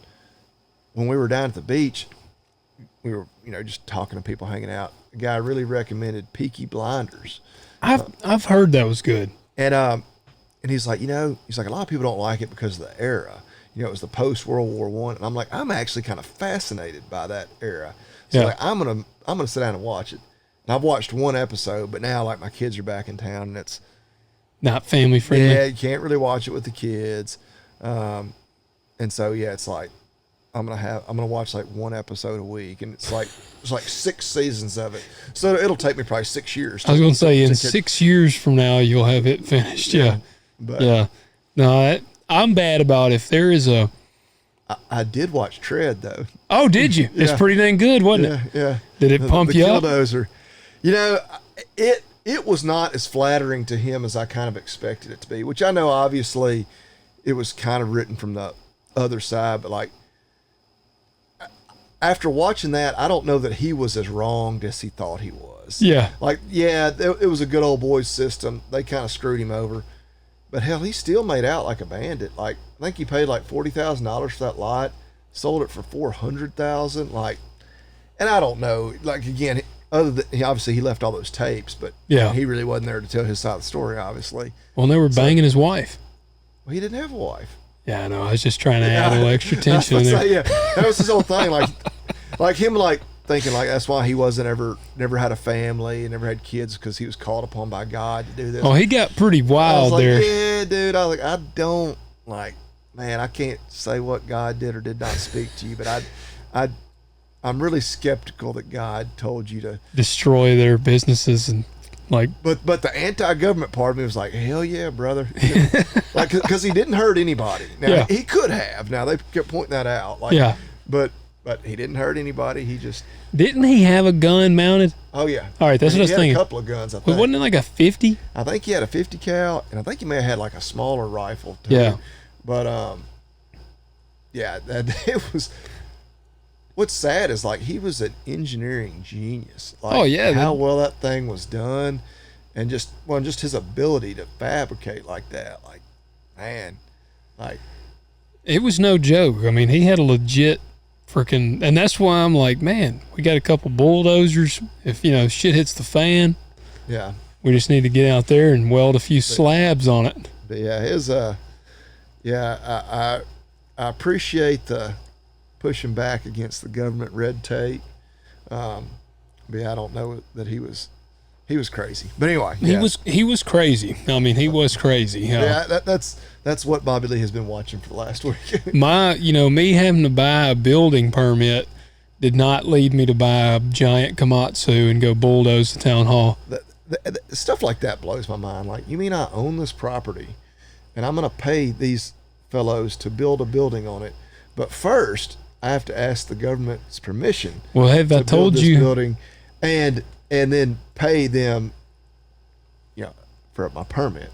When we were down at the beach, we were, just talking to people, hanging out. A guy really recommended Peaky Blinders. I've heard that was good. And he's like, he's like, a lot of people don't like it because of the era. It was the post World War I. And I'm like, I'm actually kind of fascinated by that era. So like, I'm gonna sit down and watch it. And I've watched one episode, but now like my kids are back in town and it's not family friendly. Yeah, you can't really watch it with the kids. And so it's like I'm gonna watch like one episode a week, and it's like 6 seasons of it. So it'll take me probably 6 years. I was gonna say in 6 years from now you'll have it finished. Yeah. But, no, I'm bad about if there is a. I did watch Tread though. Oh, did you? It's pretty dang good, wasn't it? Yeah. Did it pump you up? Killdozer. It was not as flattering to him as I kind of expected it to be, which I know obviously it was kind of written from the other side, but like after watching that, I don't know that he was as wronged as he thought he was. Yeah. Like, it was a good old boys system. They kind of screwed him over. But hell, he still made out like a bandit. Like, I think he paid like $40,000 for that lot, sold it for $400,000. Like, and I don't know. Like, again, other than he left all those tapes, but he really wasn't there to tell his side of the story, obviously. Well, they were banging his wife. Well, he didn't have a wife. Yeah, I know. I was just trying to add a little extra tension in there. That was his whole thing. Like him, like thinking like that's why he never had a family and never had kids, because he was called upon by God to do this. Oh, he got pretty wild there. Yeah, dude. I was like, I don't like, man. I can't say what God did or did not speak to you, but I'm really skeptical that God told you to destroy their businesses and. Like, but the anti-government part of me was like, hell yeah, brother, like because he didn't hurt anybody. Now he could have. Now they kept pointing that out. Like, but he didn't hurt anybody. He just didn't he have a gun mounted? Oh yeah. All right, that's what I was thinking. He had a couple of guns. I think. Wasn't it like a 50? I think he had a 50 cal, and I think he may have had like a smaller rifle too. Yeah. But it was. What's sad is like he was an engineering genius. Like, how well that thing was done, and just his ability to fabricate like that. Like, man, like it was no joke. I mean, he had a legit freaking, and that's why I'm like, man, we got a couple bulldozers. If shit hits the fan, We just need to get out there and weld a few slabs on it. But yeah, I appreciate the pushing back against the government red tape. But yeah, I don't know that he was crazy. But anyway, yeah. He was crazy. I mean, he was crazy. Yeah, that's what Bobby Lee has been watching for the last week. Me having to buy a building permit did not lead me to buy a giant Komatsu and go bulldoze the town hall. The stuff like that blows my mind. Like, you mean I own this property and I'm going to pay these fellows to build a building on it, but first I have to ask the government's permission. Well, have I told you building, and then pay them, for my permit.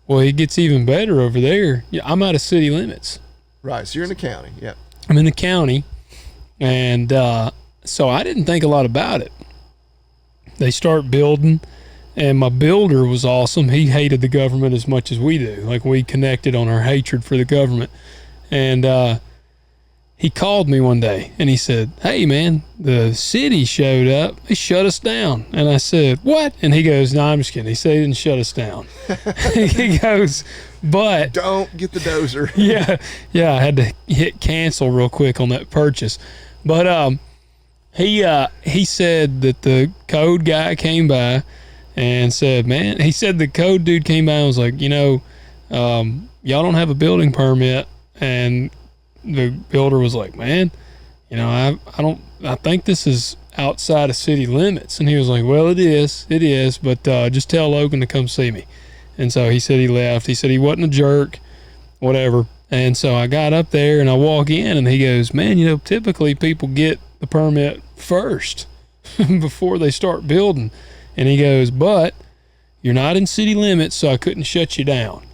Well, it gets even better over there. Yeah, I'm out of city limits. Right, so you're in the county. Yeah, I'm in the county, and so I didn't think a lot about it. They start building. And my builder was awesome. He hated the government as much as we do. Like, we connected on our hatred for the government. And he called me one day and he said, "Hey, man, the city showed up. They shut us down." And I said, "What?" And he goes, "No, I'm just kidding." He said he didn't shut us down. He goes, "But..." Don't get the dozer. Yeah, I had to hit cancel real quick on that purchase. But he said that the code guy came by and said, he said the code dude came by and was like, y'all don't have a building permit. And the builder was like, "Man, I think this is outside of city limits." And he was like, "Well, it is, but just tell Logan to come see me." And so he said he left. He said he wasn't a jerk, whatever. And so I got up there and I walk in and he goes, "Man, typically people get the permit first before they start building." And he goes, "But you're not in city limits, so I couldn't shut you down."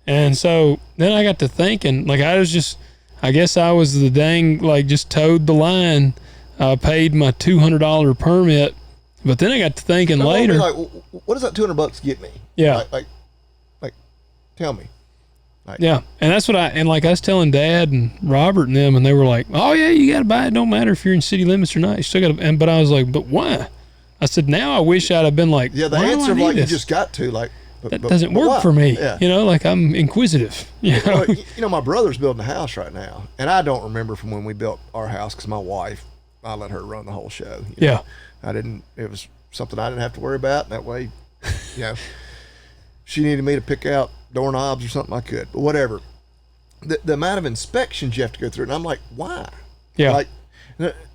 And so then I got to thinking, like, I guess I was the dang, like, just towed the line. I paid my $200 permit, but then I got to thinking later. Like, what does that $200 get me? Yeah. Like, tell me. Yeah, and that's what I was telling Dad and Robert and them, and they were like, "Oh yeah, you got to buy it. Don't matter if you're in city limits or not. You still got to." But I was like, "But why?" I said, "Now I wish I'd have been like, yeah." The answer of like, you just got to, like, that doesn't work for me. Yeah. Like, I'm inquisitive. My brother's building a house right now, and I don't remember from when we built our house because my wife, I let her run the whole show. Yeah, it was something I didn't have to worry about. And that way, she needed me to pick out doorknobs or something, I could. But whatever. The amount of inspections you have to go through, and I'm like, why? Yeah. Like,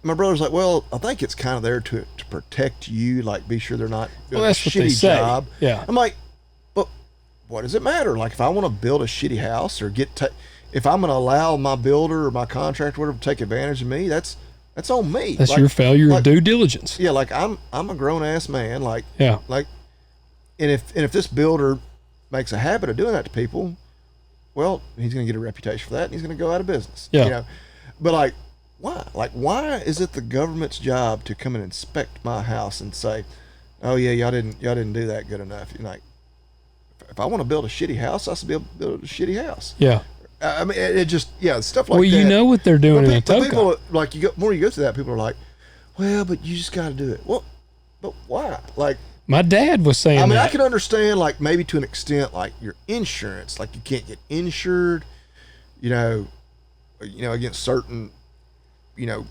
my brother's like, "Well, I think it's kind of there to protect you, like, be sure they're not doing a shitty job." Yeah. I'm like, but what does it matter? Like, if I want to build a shitty house or if I'm going to allow my builder or my contractor or whatever to take advantage of me, that's on me. That's your failure of due diligence. Yeah, like, I'm a grown ass man. Like, yeah. Like, and if this builder makes a habit of doing that to people, well, he's going to get a reputation for that, and he's going to go out of business. Yeah. But like, why? Like, why is it the government's job to come and inspect my house and say, "Oh yeah, y'all didn't do that good enough"? Like, if I want to build a shitty house, I should be able to build a shitty house. Yeah. I mean, it just, stuff like that. Well, you know what they're doing in Atoka. People, like, more you go through that, people are like, "Well, but you just got to do it." Well, but why? Like, my dad was saying, I can understand, like, maybe to an extent, like, your insurance, like, you can't get insured, against certain,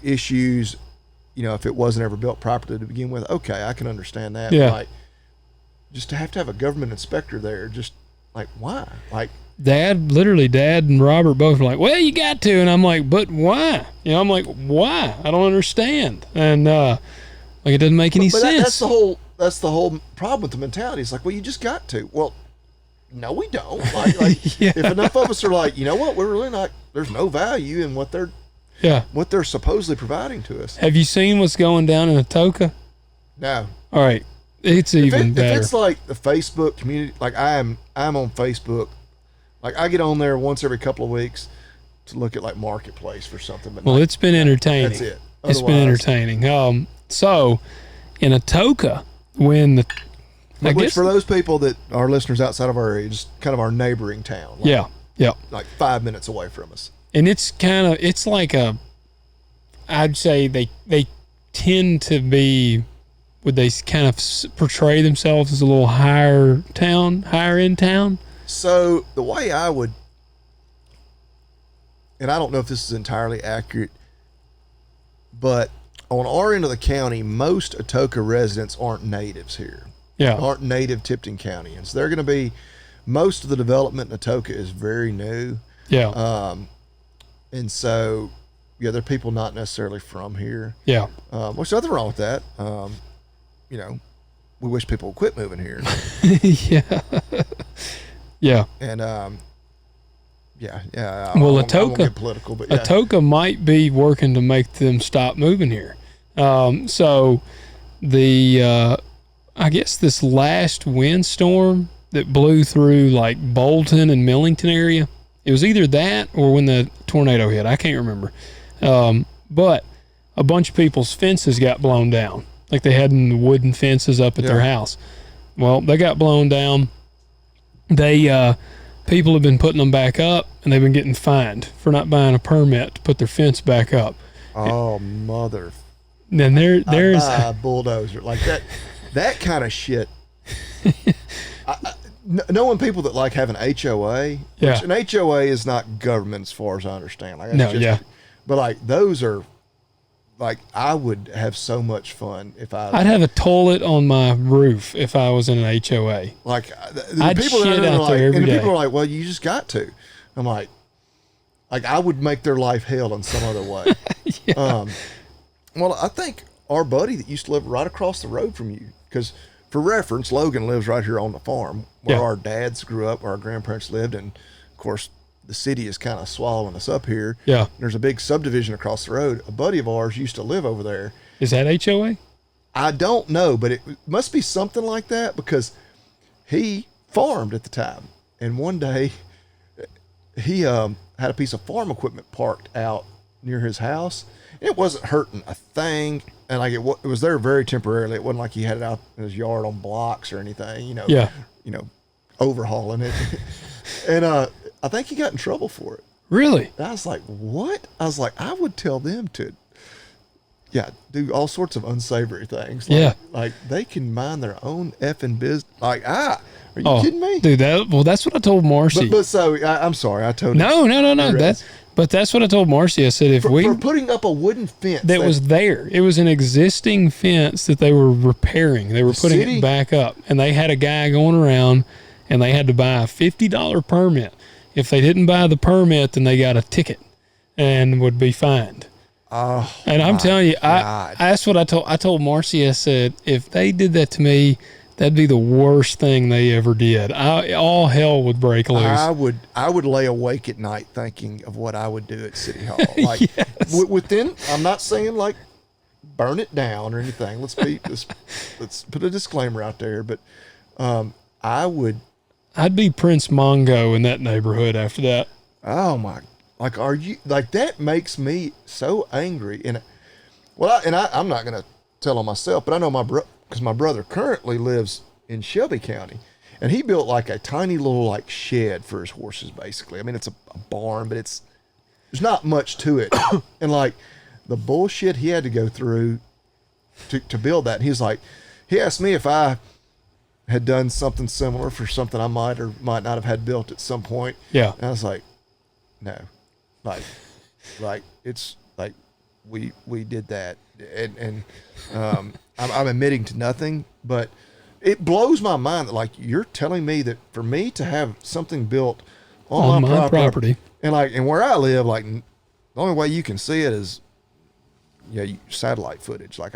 issues, if it wasn't ever built properly to begin with. Okay, I can understand that. Yeah. But, like, just to have a government inspector there, just, like, why? Like, Dad and Robert both were like, "Well, you got to," and I'm like, "But why?" I'm like, "Why? I don't understand." And like, it doesn't make any sense. That's the whole problem with the mentality. It's like, well, you just got to. Well, no, we don't. Like, yeah. If enough of us are like, you know what, we're really not. There's no value in what they're supposedly providing to us. Have you seen what's going down in Atoka? No. All right, it's even better. If it's like the Facebook community, like I'm on Facebook. Like, I get on there once every couple of weeks to look at, like, Marketplace for something. But it's been entertaining. That's it. It's been entertaining. So in Atoka, which for those people that are listeners outside of our area, just kind of our neighboring town. Like, yeah. Like 5 minutes away from us. And it's like I'd say they tend to be would they kind of portray themselves as a little higher end town? So the way I would, and I don't know if this is entirely accurate, but on our end of the county, most Atoka residents aren't natives here. Yeah. Aren't native Tipton Countyans. They're going to be, most of the development in Atoka is very new. Yeah. And so, yeah, they're people not necessarily from here. Yeah. Which nothing wrong with that. You know, we wish people would quit moving here. Yeah. Yeah. And yeah. Well, I won't get political, but yeah. Atoka might be working to make them stop moving here. So the I guess this last windstorm that blew through like Bolton and Millington area, it was either that or when the tornado hit. I can't remember. But a bunch of people's fences got blown down, like they had in the wooden fences up at their house. Well, they got blown down. They people have been putting them back up, and they've been getting fined for not buying a permit to put their fence back up. Oh, mother! Then there's a bulldozer like that. That kind of shit. Knowing people that like have an HOA, which an HOA is not government as far as I understand. Like, but like those are, like, I would have so much fun if I'd have a toilet on my roof if I was in an HOA. Like I'd people shit that are out like, there every and the day. people are like, well, you just got to. I'm like I would make their life hell in some other way. Well, I think our buddy that used to live right across the road from you, because for reference, Logan lives right here on the farm where our dads grew up, where our grandparents lived, and of course the city is kind of swallowing us up here. Yeah. There's a big subdivision across the road. A buddy of ours used to live over there. Is that HOA? I don't know, but it must be something like that, because he farmed at the time. And one day he had a piece of farm equipment parked out near his house. It wasn't hurting a thing. And like it was there very temporarily. It wasn't like he had it out in his yard on blocks or anything, you know, overhauling it. And I think he got in trouble for it. Really? And I was like, what? I was like, I would tell them to, do all sorts of unsavory things. Like, like they can mind their own effing business. Like, are you kidding me? Dude, that's what I told Marcy. But so, I'm sorry, I told No. That's what I told Marcy. I said, for putting up a wooden fence. That was there. It was an existing fence that they were repairing. They were putting it back up. And they had a guy going around, and they had to buy a $50 permit. If they didn't buy the permit, then they got a ticket and would be fined. Oh, and I'm telling you, that's what I told Marcy. I said, if they did that to me, that'd be the worst thing they ever did. All hell would break loose. I would lay awake at night thinking of what I would do at City Hall. Like within, I'm not saying like burn it down or anything. Let's put a disclaimer out there. But I'd be Prince Mongo in that neighborhood after that. Oh my! Like, are you like that? Makes me so angry. And I'm not gonna tell on myself, but I know because my brother currently lives in Shelby County, and he built like a tiny little like shed for his horses, basically. I mean, it's a barn, but there's not much to it. And like the bullshit he had to go through to build that. And he's like, he asked me if I had done something similar for something I might or might not have had built at some point. Yeah. And I was like, no, like it's like we did that. And I'm admitting to nothing, but it blows my mind that like you're telling me that for me to have something built on my property and where I live, like the only way you can see it is satellite footage. Like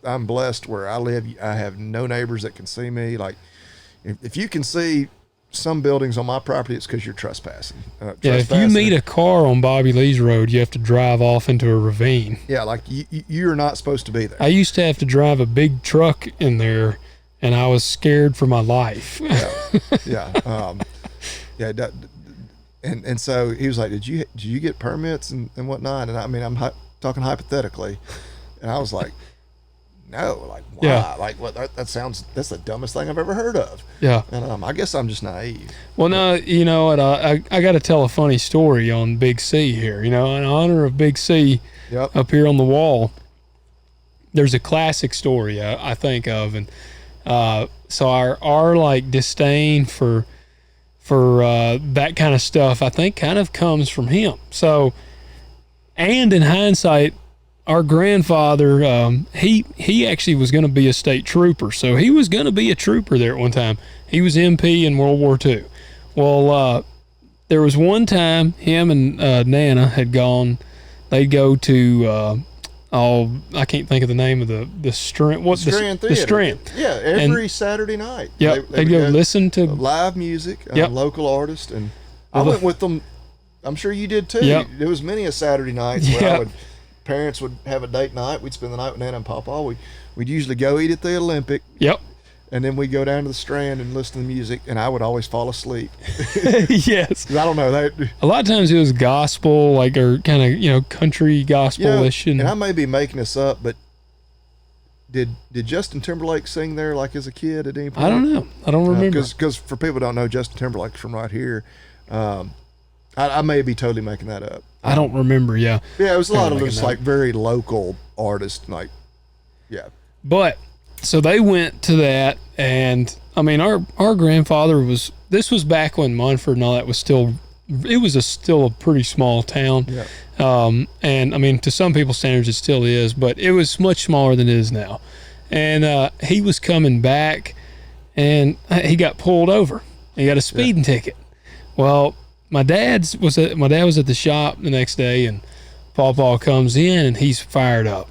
I'm blessed where I live. I have no neighbors that can see me. Like if you can see some buildings on my property, it's because you're trespassing. If you meet a car on Bobby Lee's road, you have to drive off into a ravine. Yeah, like you're not supposed to be there. I used to have to drive a big truck in there, and I was scared for my life. And so he was like, "Did you get permits and whatnot?" And I mean, I'm talking hypothetically, and I was like, no, like why? Yeah. Like what? That's the dumbest thing I've ever heard of. Yeah. And I guess I'm just naive. Well, no, you know what? I got to tell a funny story on Big C here. You know, in honor of Big C, up here on the wall. there's a classic story I think of, and so our like disdain for that kind of stuff, I think, kind of comes from him. So, and in hindsight, our grandfather, he actually was going to be a state trooper, so he was going to be a trooper there at one time. He was MP in World War II. Well, there was one time him and Nana had gone. They'd go to I can't think of the name of the Strand. What's the Strand? Yeah, every Saturday night. Yeah, they'd go listen to live music, local artists, and I went with them. I'm sure you did too. Yep. There was many a Saturday night where parents would have a date night. We'd spend the night with Nana and Papa. We'd usually go eat at the Olympic. Yep. And then we'd go down to the Strand and listen to the music, and I would always fall asleep. Yes. I don't know that. A lot of times it was gospel, like, or kind of country gospel-ish. And I may be making this up, but did Justin Timberlake sing there like as a kid at any point? I don't know. I don't remember. Because for people who don't know, Justin Timberlake's from right here. I may be totally making that up. I don't remember. Yeah. Yeah, it was a lot of just like very local artists, like, yeah. But so they went to that, and I mean, our grandfather was. This was back when Munford and all that was still. It was still a pretty small town. Yeah. And I mean, to some people's standards, it still is, but it was much smaller than it is now. And he was coming back, and he got pulled over. He got a speeding ticket. Well, my dad was at the shop the next day, and Pawpaw comes in, and he's fired up,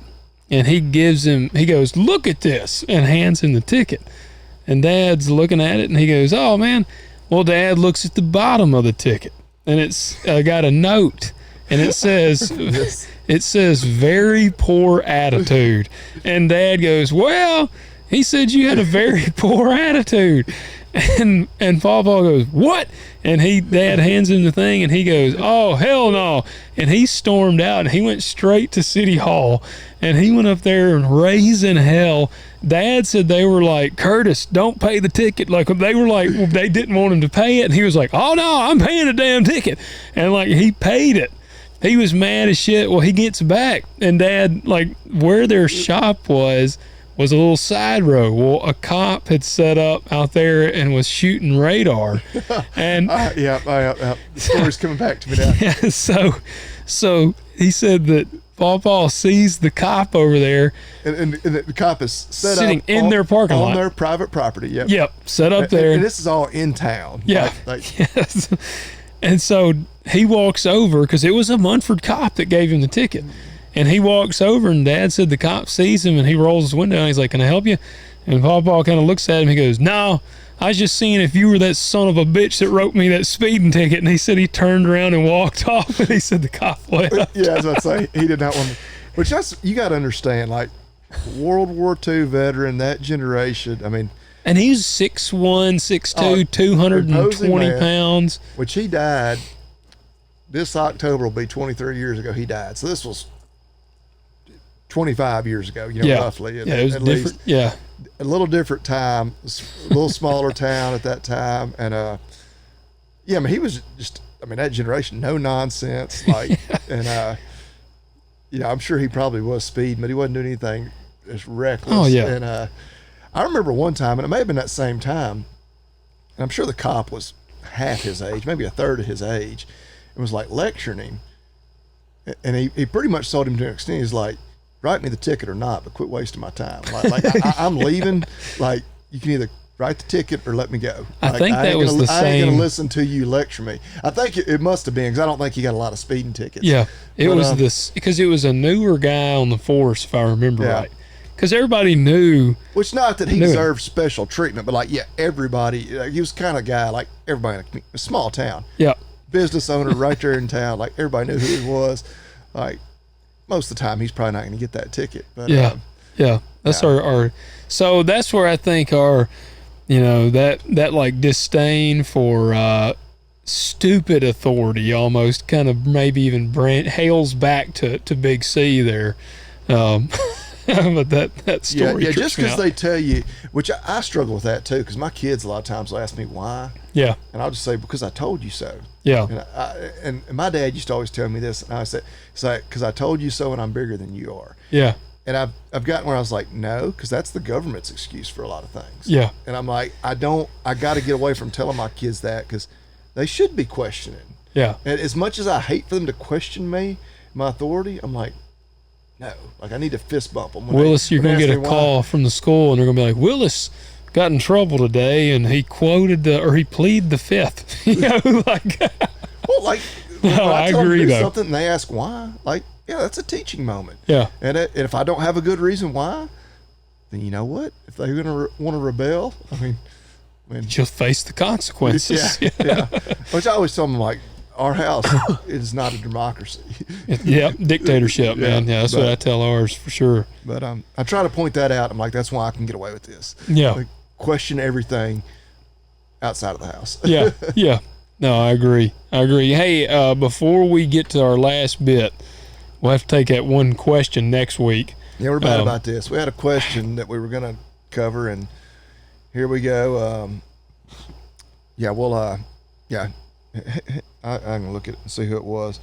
and he goes, "Look at this," and hands him the ticket. And Dad's looking at it, and he goes, "Oh man." Well, Dad looks at the bottom of the ticket, and it's got a note, and it says, it says very poor attitude. And Dad goes, "Well, he said you had a very poor attitude." And Pawpaw goes, "What?" And Dad hands him the thing, and he goes, "Oh, hell no." And he stormed out, and he went straight to City Hall, and he went up there and raising hell. Dad said they were like, "Curtis, don't pay the ticket." Like, they were like, they didn't want him to pay it. And he was like, "Oh no, I'm paying the damn ticket." And like, he paid it. He was mad as shit. Well, he gets back, and Dad, like, where their shop was a little side road. Well, a cop had set up out there and was shooting radar. And the story's coming back to me now. Yeah, so he said that Pawpaw sees the cop over there, and the cop is sitting in their parking lot on their private property. Yep, set up there. And this is all in town. Yeah, yes. And so he walks over, because it was a Munford cop that gave him the ticket. And he walks over, and Dad said the cop sees him, and he rolls his window, and he's like, "Can I help you?" And Pawpaw kind of looks at him. He goes, "No, I was just seeing if you were that son of a bitch that wrote me that speeding ticket." And he said he turned around and walked off, and he said the cop left. Yeah, I was about to say, he did not want to. Which you got to understand, like, World War II veteran, that generation, I mean. And he's 6'1", 6'2", 220 pounds. Which he died, this October will be 23 years ago he died. So this was 25 years ago, roughly. Yeah, it was different. Yeah. A little different time, a little smaller town at that time. And, I mean, he was just, that generation, no nonsense. Like, and, I'm sure he probably was speeding, but he wasn't doing anything as reckless. Oh, yeah. And, I remember one time, and it may have been that same time, and I'm sure the cop was half his age, maybe a third of his age, and was like lecturing him. And he pretty much told him to an extent, he's like, "Write me the ticket or not, but quit wasting my time. Like I'm leaving. Like, you can either write the ticket or let me go." I think that was the same. I ain't gonna listen to you lecture me. I think it must have been, because I don't think he got a lot of speeding tickets. Yeah, it was this, because it was a newer guy on the force, if I remember right. Because everybody knew. Which, not that he deserved special treatment, but everybody. He was kind of guy like everybody in a small town. Yeah. Business owner right there in town. Like, everybody knew who he was. Like, most of the time, he's probably not going to get that ticket. But that's our. So that's where I think our, that like disdain for stupid authority almost kind of maybe even hails back to Big C there. But that story. Yeah, just because they tell you, which I struggle with that too, because my kids a lot of times will ask me why. Yeah. And I'll just say, because I told you so. Yeah. And my dad used to always tell me this, and I said, it's like, because I told you so, and I'm bigger than you are. Yeah. And I've gotten where I was like, no, because that's the government's excuse for a lot of things. Yeah. And I'm like, I got to get away from telling my kids that, because they should be questioning. Yeah. And as much as I hate for them to question me, my authority, I'm like, no. Like, I need to fist bump them. Willis, you're going to get a call from the school, and they're going to be like, Willis got in trouble today, and he he pleaded the fifth. You know, like. Well, like, no, I agree, though. Something and they ask why, like, yeah, that's a teaching moment. Yeah. And if I don't have a good reason why, then you know what? If they're going to want to rebel, I mean, you'll face the consequences. Yeah. Which I always tell them, like, our house is not a democracy. Yeah, dictatorship, man. Yeah, that's what I tell ours for sure. But I try to point that out. I'm like, that's why I can get away with this. Yeah. Like, question everything outside of the house. Yeah. No, I agree. Hey, before we get to our last bit, we'll have to take that one question next week. Yeah, we're bad about this. We had a question that we were going to cover, and here we go. I'm going to look at it and see who it was.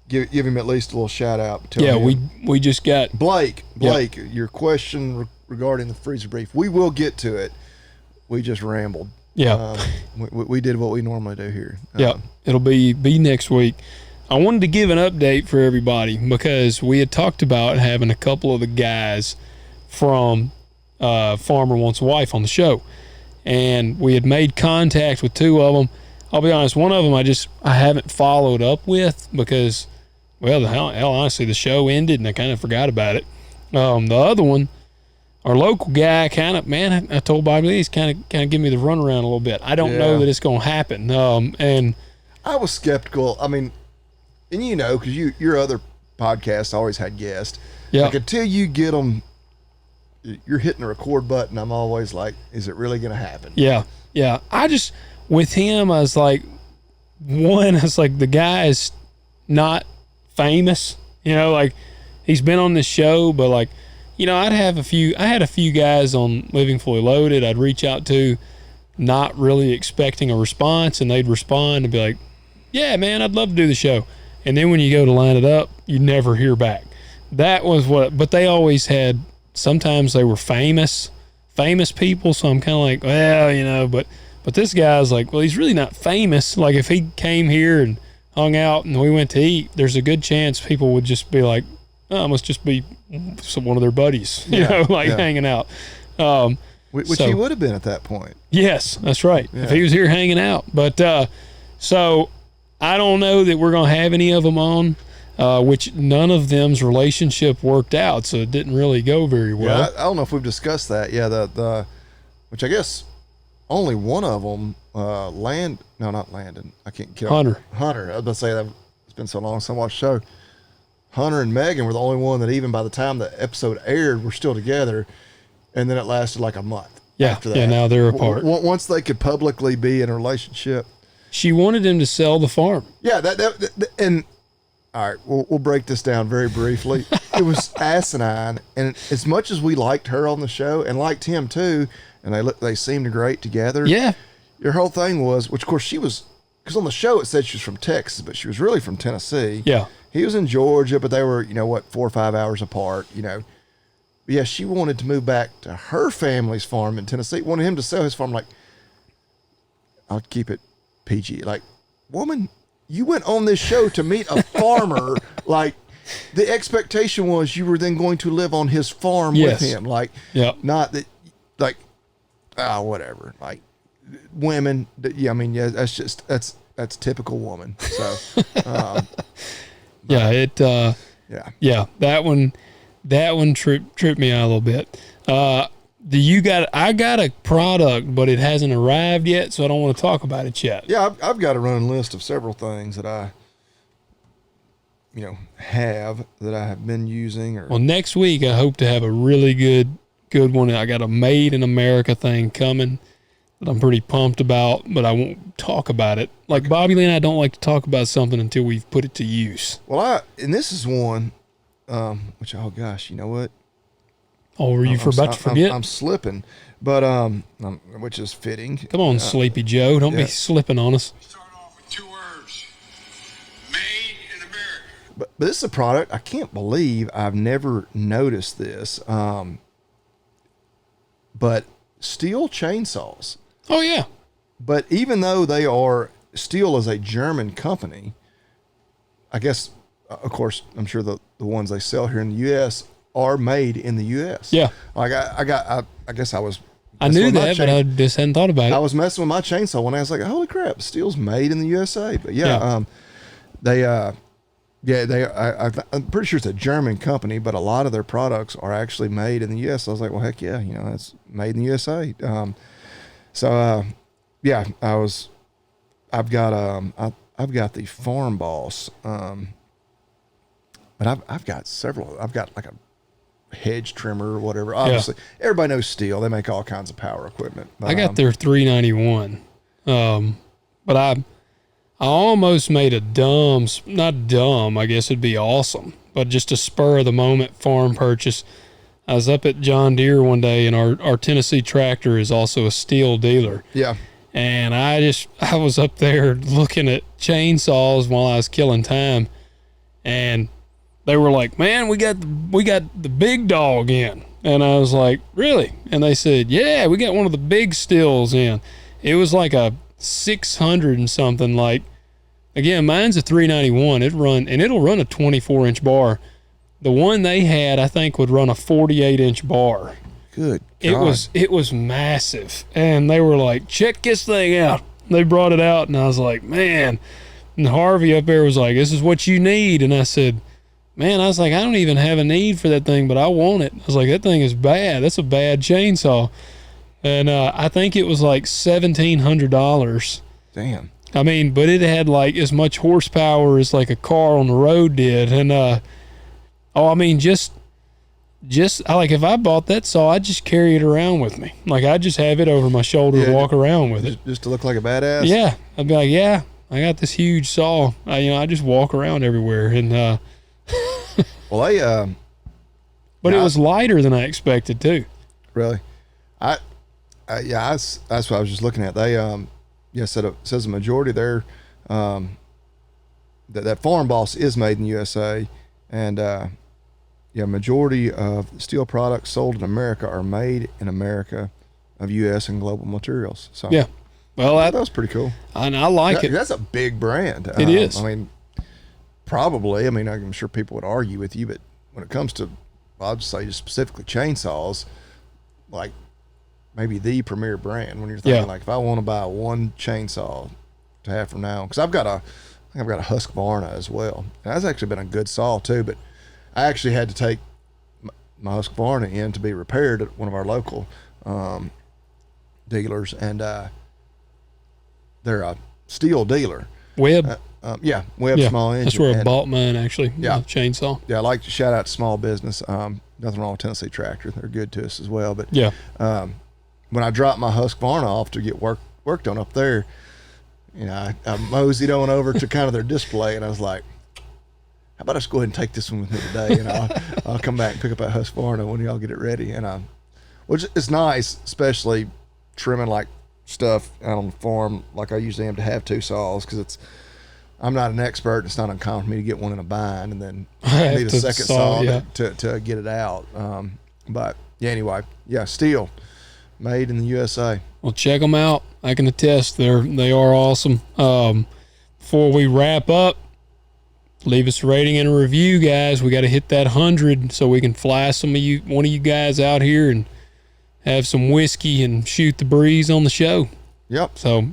Give him at least a little shout out. We just got Blake, your question regarding the freezer brief. We will get to it. We just rambled. Yeah. We did what we normally do here. It'll be next week. I wanted to give an update for everybody because we had talked about having a couple of the guys from Farmer Wants a Wife on the show, and we had made contact with two of them. I'll be honest, one of them I haven't followed up with because, well, hell, honestly, the show ended and I kind of forgot about it. The other one, our local guy, I told Bobby Lee, he's kind of give me the runaround a little bit. I don't know that it's going to happen. And I was skeptical. I mean, and you know, because your other podcast always had guests. Yeah. Like, until you get them, you're hitting the record button. I'm always like, is it really going to happen? Yeah. With him, I was like, the guy is not famous. You know, like, he's been on this show, but, like, you know, I had a few guys on Living Fully Loaded I'd reach out to, not really expecting a response, and they'd respond and be like, yeah, man, I'd love to do the show. And then when you go to line it up, you never hear back. That was but they always had, sometimes they were famous people, so I'm kind of like, well, you know, but this guy's like, well, he's really not famous. Like, if he came here and hung out and we went to eat, there's a good chance people would just be like, oh, it must just be one of their buddies, hanging out. Which he would have been at that point. Yes, that's right. Yeah. If he was here hanging out. But so I don't know that we're going to have any of them on, which none of them's relationship worked out, so it didn't really go very well. Yeah, I don't know if we've discussed that. Yeah, which I guess only one of them, not Landon. I can't get Hunter. I was about to say that it's been so long since I watched the show. Hunter and Megan were the only one that, even by the time the episode aired, were still together, and then it lasted like a month. Yeah, after that. Yeah. Now they're apart. Once they could publicly be in a relationship, she wanted him to sell the farm. Yeah, and all right, we'll break this down very briefly. It was asinine, and as much as we liked her on the show and liked him too, and they seemed great together. Yeah, your whole thing was, which of course she was, because on the show it said she was from Texas, but she was really from Tennessee. Yeah. He was in Georgia, but they were, 4 or 5 hours apart, But yeah, she wanted to move back to her family's farm in Tennessee, wanted him to sell his farm. Like, I'll keep it PG. Like, woman, you went on this show to meet a farmer. Like, the expectation was you were then going to live on his farm with him. Like, not that, like, whatever. Like, women, that's typical woman. So, that one tripped me out a little bit. I got a product, but it hasn't arrived yet, so I don't want to talk about it yet. Yeah, I've got a running list of several things that I, that I have been using. Well, next week I hope to have a really good one. I got a Made in America thing coming that I'm pretty pumped about, but I won't talk about it. Like, Bobby Lee and I don't like to talk about something until we've put it to use. Well, and this is one, which, oh gosh, you know what? Oh, were you about to forget? I'm slipping, but which is fitting. Come on, Sleepy Joe, don't be slipping on us. Start off with 2 words: Made in America. but this is a product I can't believe I've never noticed this. But Steel chainsaws. Oh yeah. But even though they are Steel is a German company, I guess, of course, I'm sure the ones they sell here in the U.S. are made in the U.S. Yeah. Like I guess I was. I knew that, but I just hadn't thought about it. I was messing with my chainsaw when I was like, holy crap, Steel's made in the USA. But yeah. I'm pretty sure it's a German company, but a lot of their products are actually made in the U.S. So I was like, well, heck yeah, it's made in the USA. I've got the Farm Boss, but I've got several. I've got like a hedge trimmer or whatever. Obviously, everybody knows Steel. They make all kinds of power equipment. But, I got their 391, but I almost made a not dumb, I guess it'd be awesome, but just a spur of the moment farm purchase. I was up at John Deere one day, and our Tennessee tractor is also a Steel dealer. Yeah. And I was up there looking at chainsaws while I was killing time, and they were like, man, we got the big dog in. And I was like, really? And they said, yeah, we got one of the big Steels in. It was like a 600 and something. Like, again, mine's a 391. It'll run a 24-inch bar. The one they had, I think, would run a 48-inch bar. Good God. It was massive. And they were like, check this thing out. They brought it out, and I was like, man. And Harvey up there was like, this is what you need. And I said, man, I don't even have a need for that thing, but I want it. I was like, that thing is bad. That's a bad chainsaw. And I think it was like $1,700. Damn. I mean, but it had like as much horsepower as like a car on the road did. And, just like if I bought that saw, I'd just carry it around with me. Like I'd just have it over my shoulder and walk around with it. Just to look like a badass? Yeah. I'd be like, yeah, I got this huge saw. I just walk around everywhere. And, well, but it was lighter than I expected too. Really? That's what I was just looking at. They, says the majority of their, that Farm Boss is made in the USA, and majority of Steel products sold in America are made in America of U.S. and global materials. So yeah, well, that was pretty cool. And I like it. That's a big brand. It is. I mean, probably. I mean, I'm sure people would argue with you, but when it comes to, I'd say specifically chainsaws, like maybe the premier brand. When you're thinking like, if I want to buy one chainsaw to have from now on, because I've got a Husqvarna as well. And that's actually been a good saw too, but I actually had to take my Husqvarna in to be repaired at one of our local dealers, and they're a Steel dealer. Webb? Webb Small Engine. That's where I bought mine, actually. Yeah. Chainsaw. Yeah, I like to shout out to small business. Nothing wrong with Tennessee Tractor. They're good to us as well. But when I dropped my Husqvarna off to get worked on up there, I moseyed on over to kind of their display, and I was like, how about I just go ahead and take this one with me today, and I'll come back and pick up that Husqvarna when y'all get it ready. And which is nice, especially trimming like stuff out on the farm like I usually am, to have two saws, because I'm not an expert. It's not uncommon for me to get one in a bind and then need a second saw to get it out. But yeah, anyway, Steel, made in the USA. Well, check them out. I can attest they are awesome. Before we wrap up, leave us a rating and a review, guys. We got to hit that 100 so we can fly one of you guys out here and have some whiskey and shoot the breeze on the show. Yep. So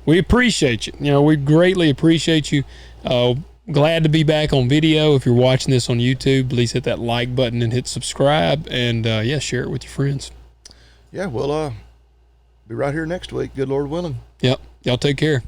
we appreciate you. We greatly appreciate you. Glad to be back on video. If you're watching this on YouTube, please hit that like button and hit subscribe, and share it with your friends. Yeah, we'll be right here next week. Good Lord willing. Yep. Y'all take care.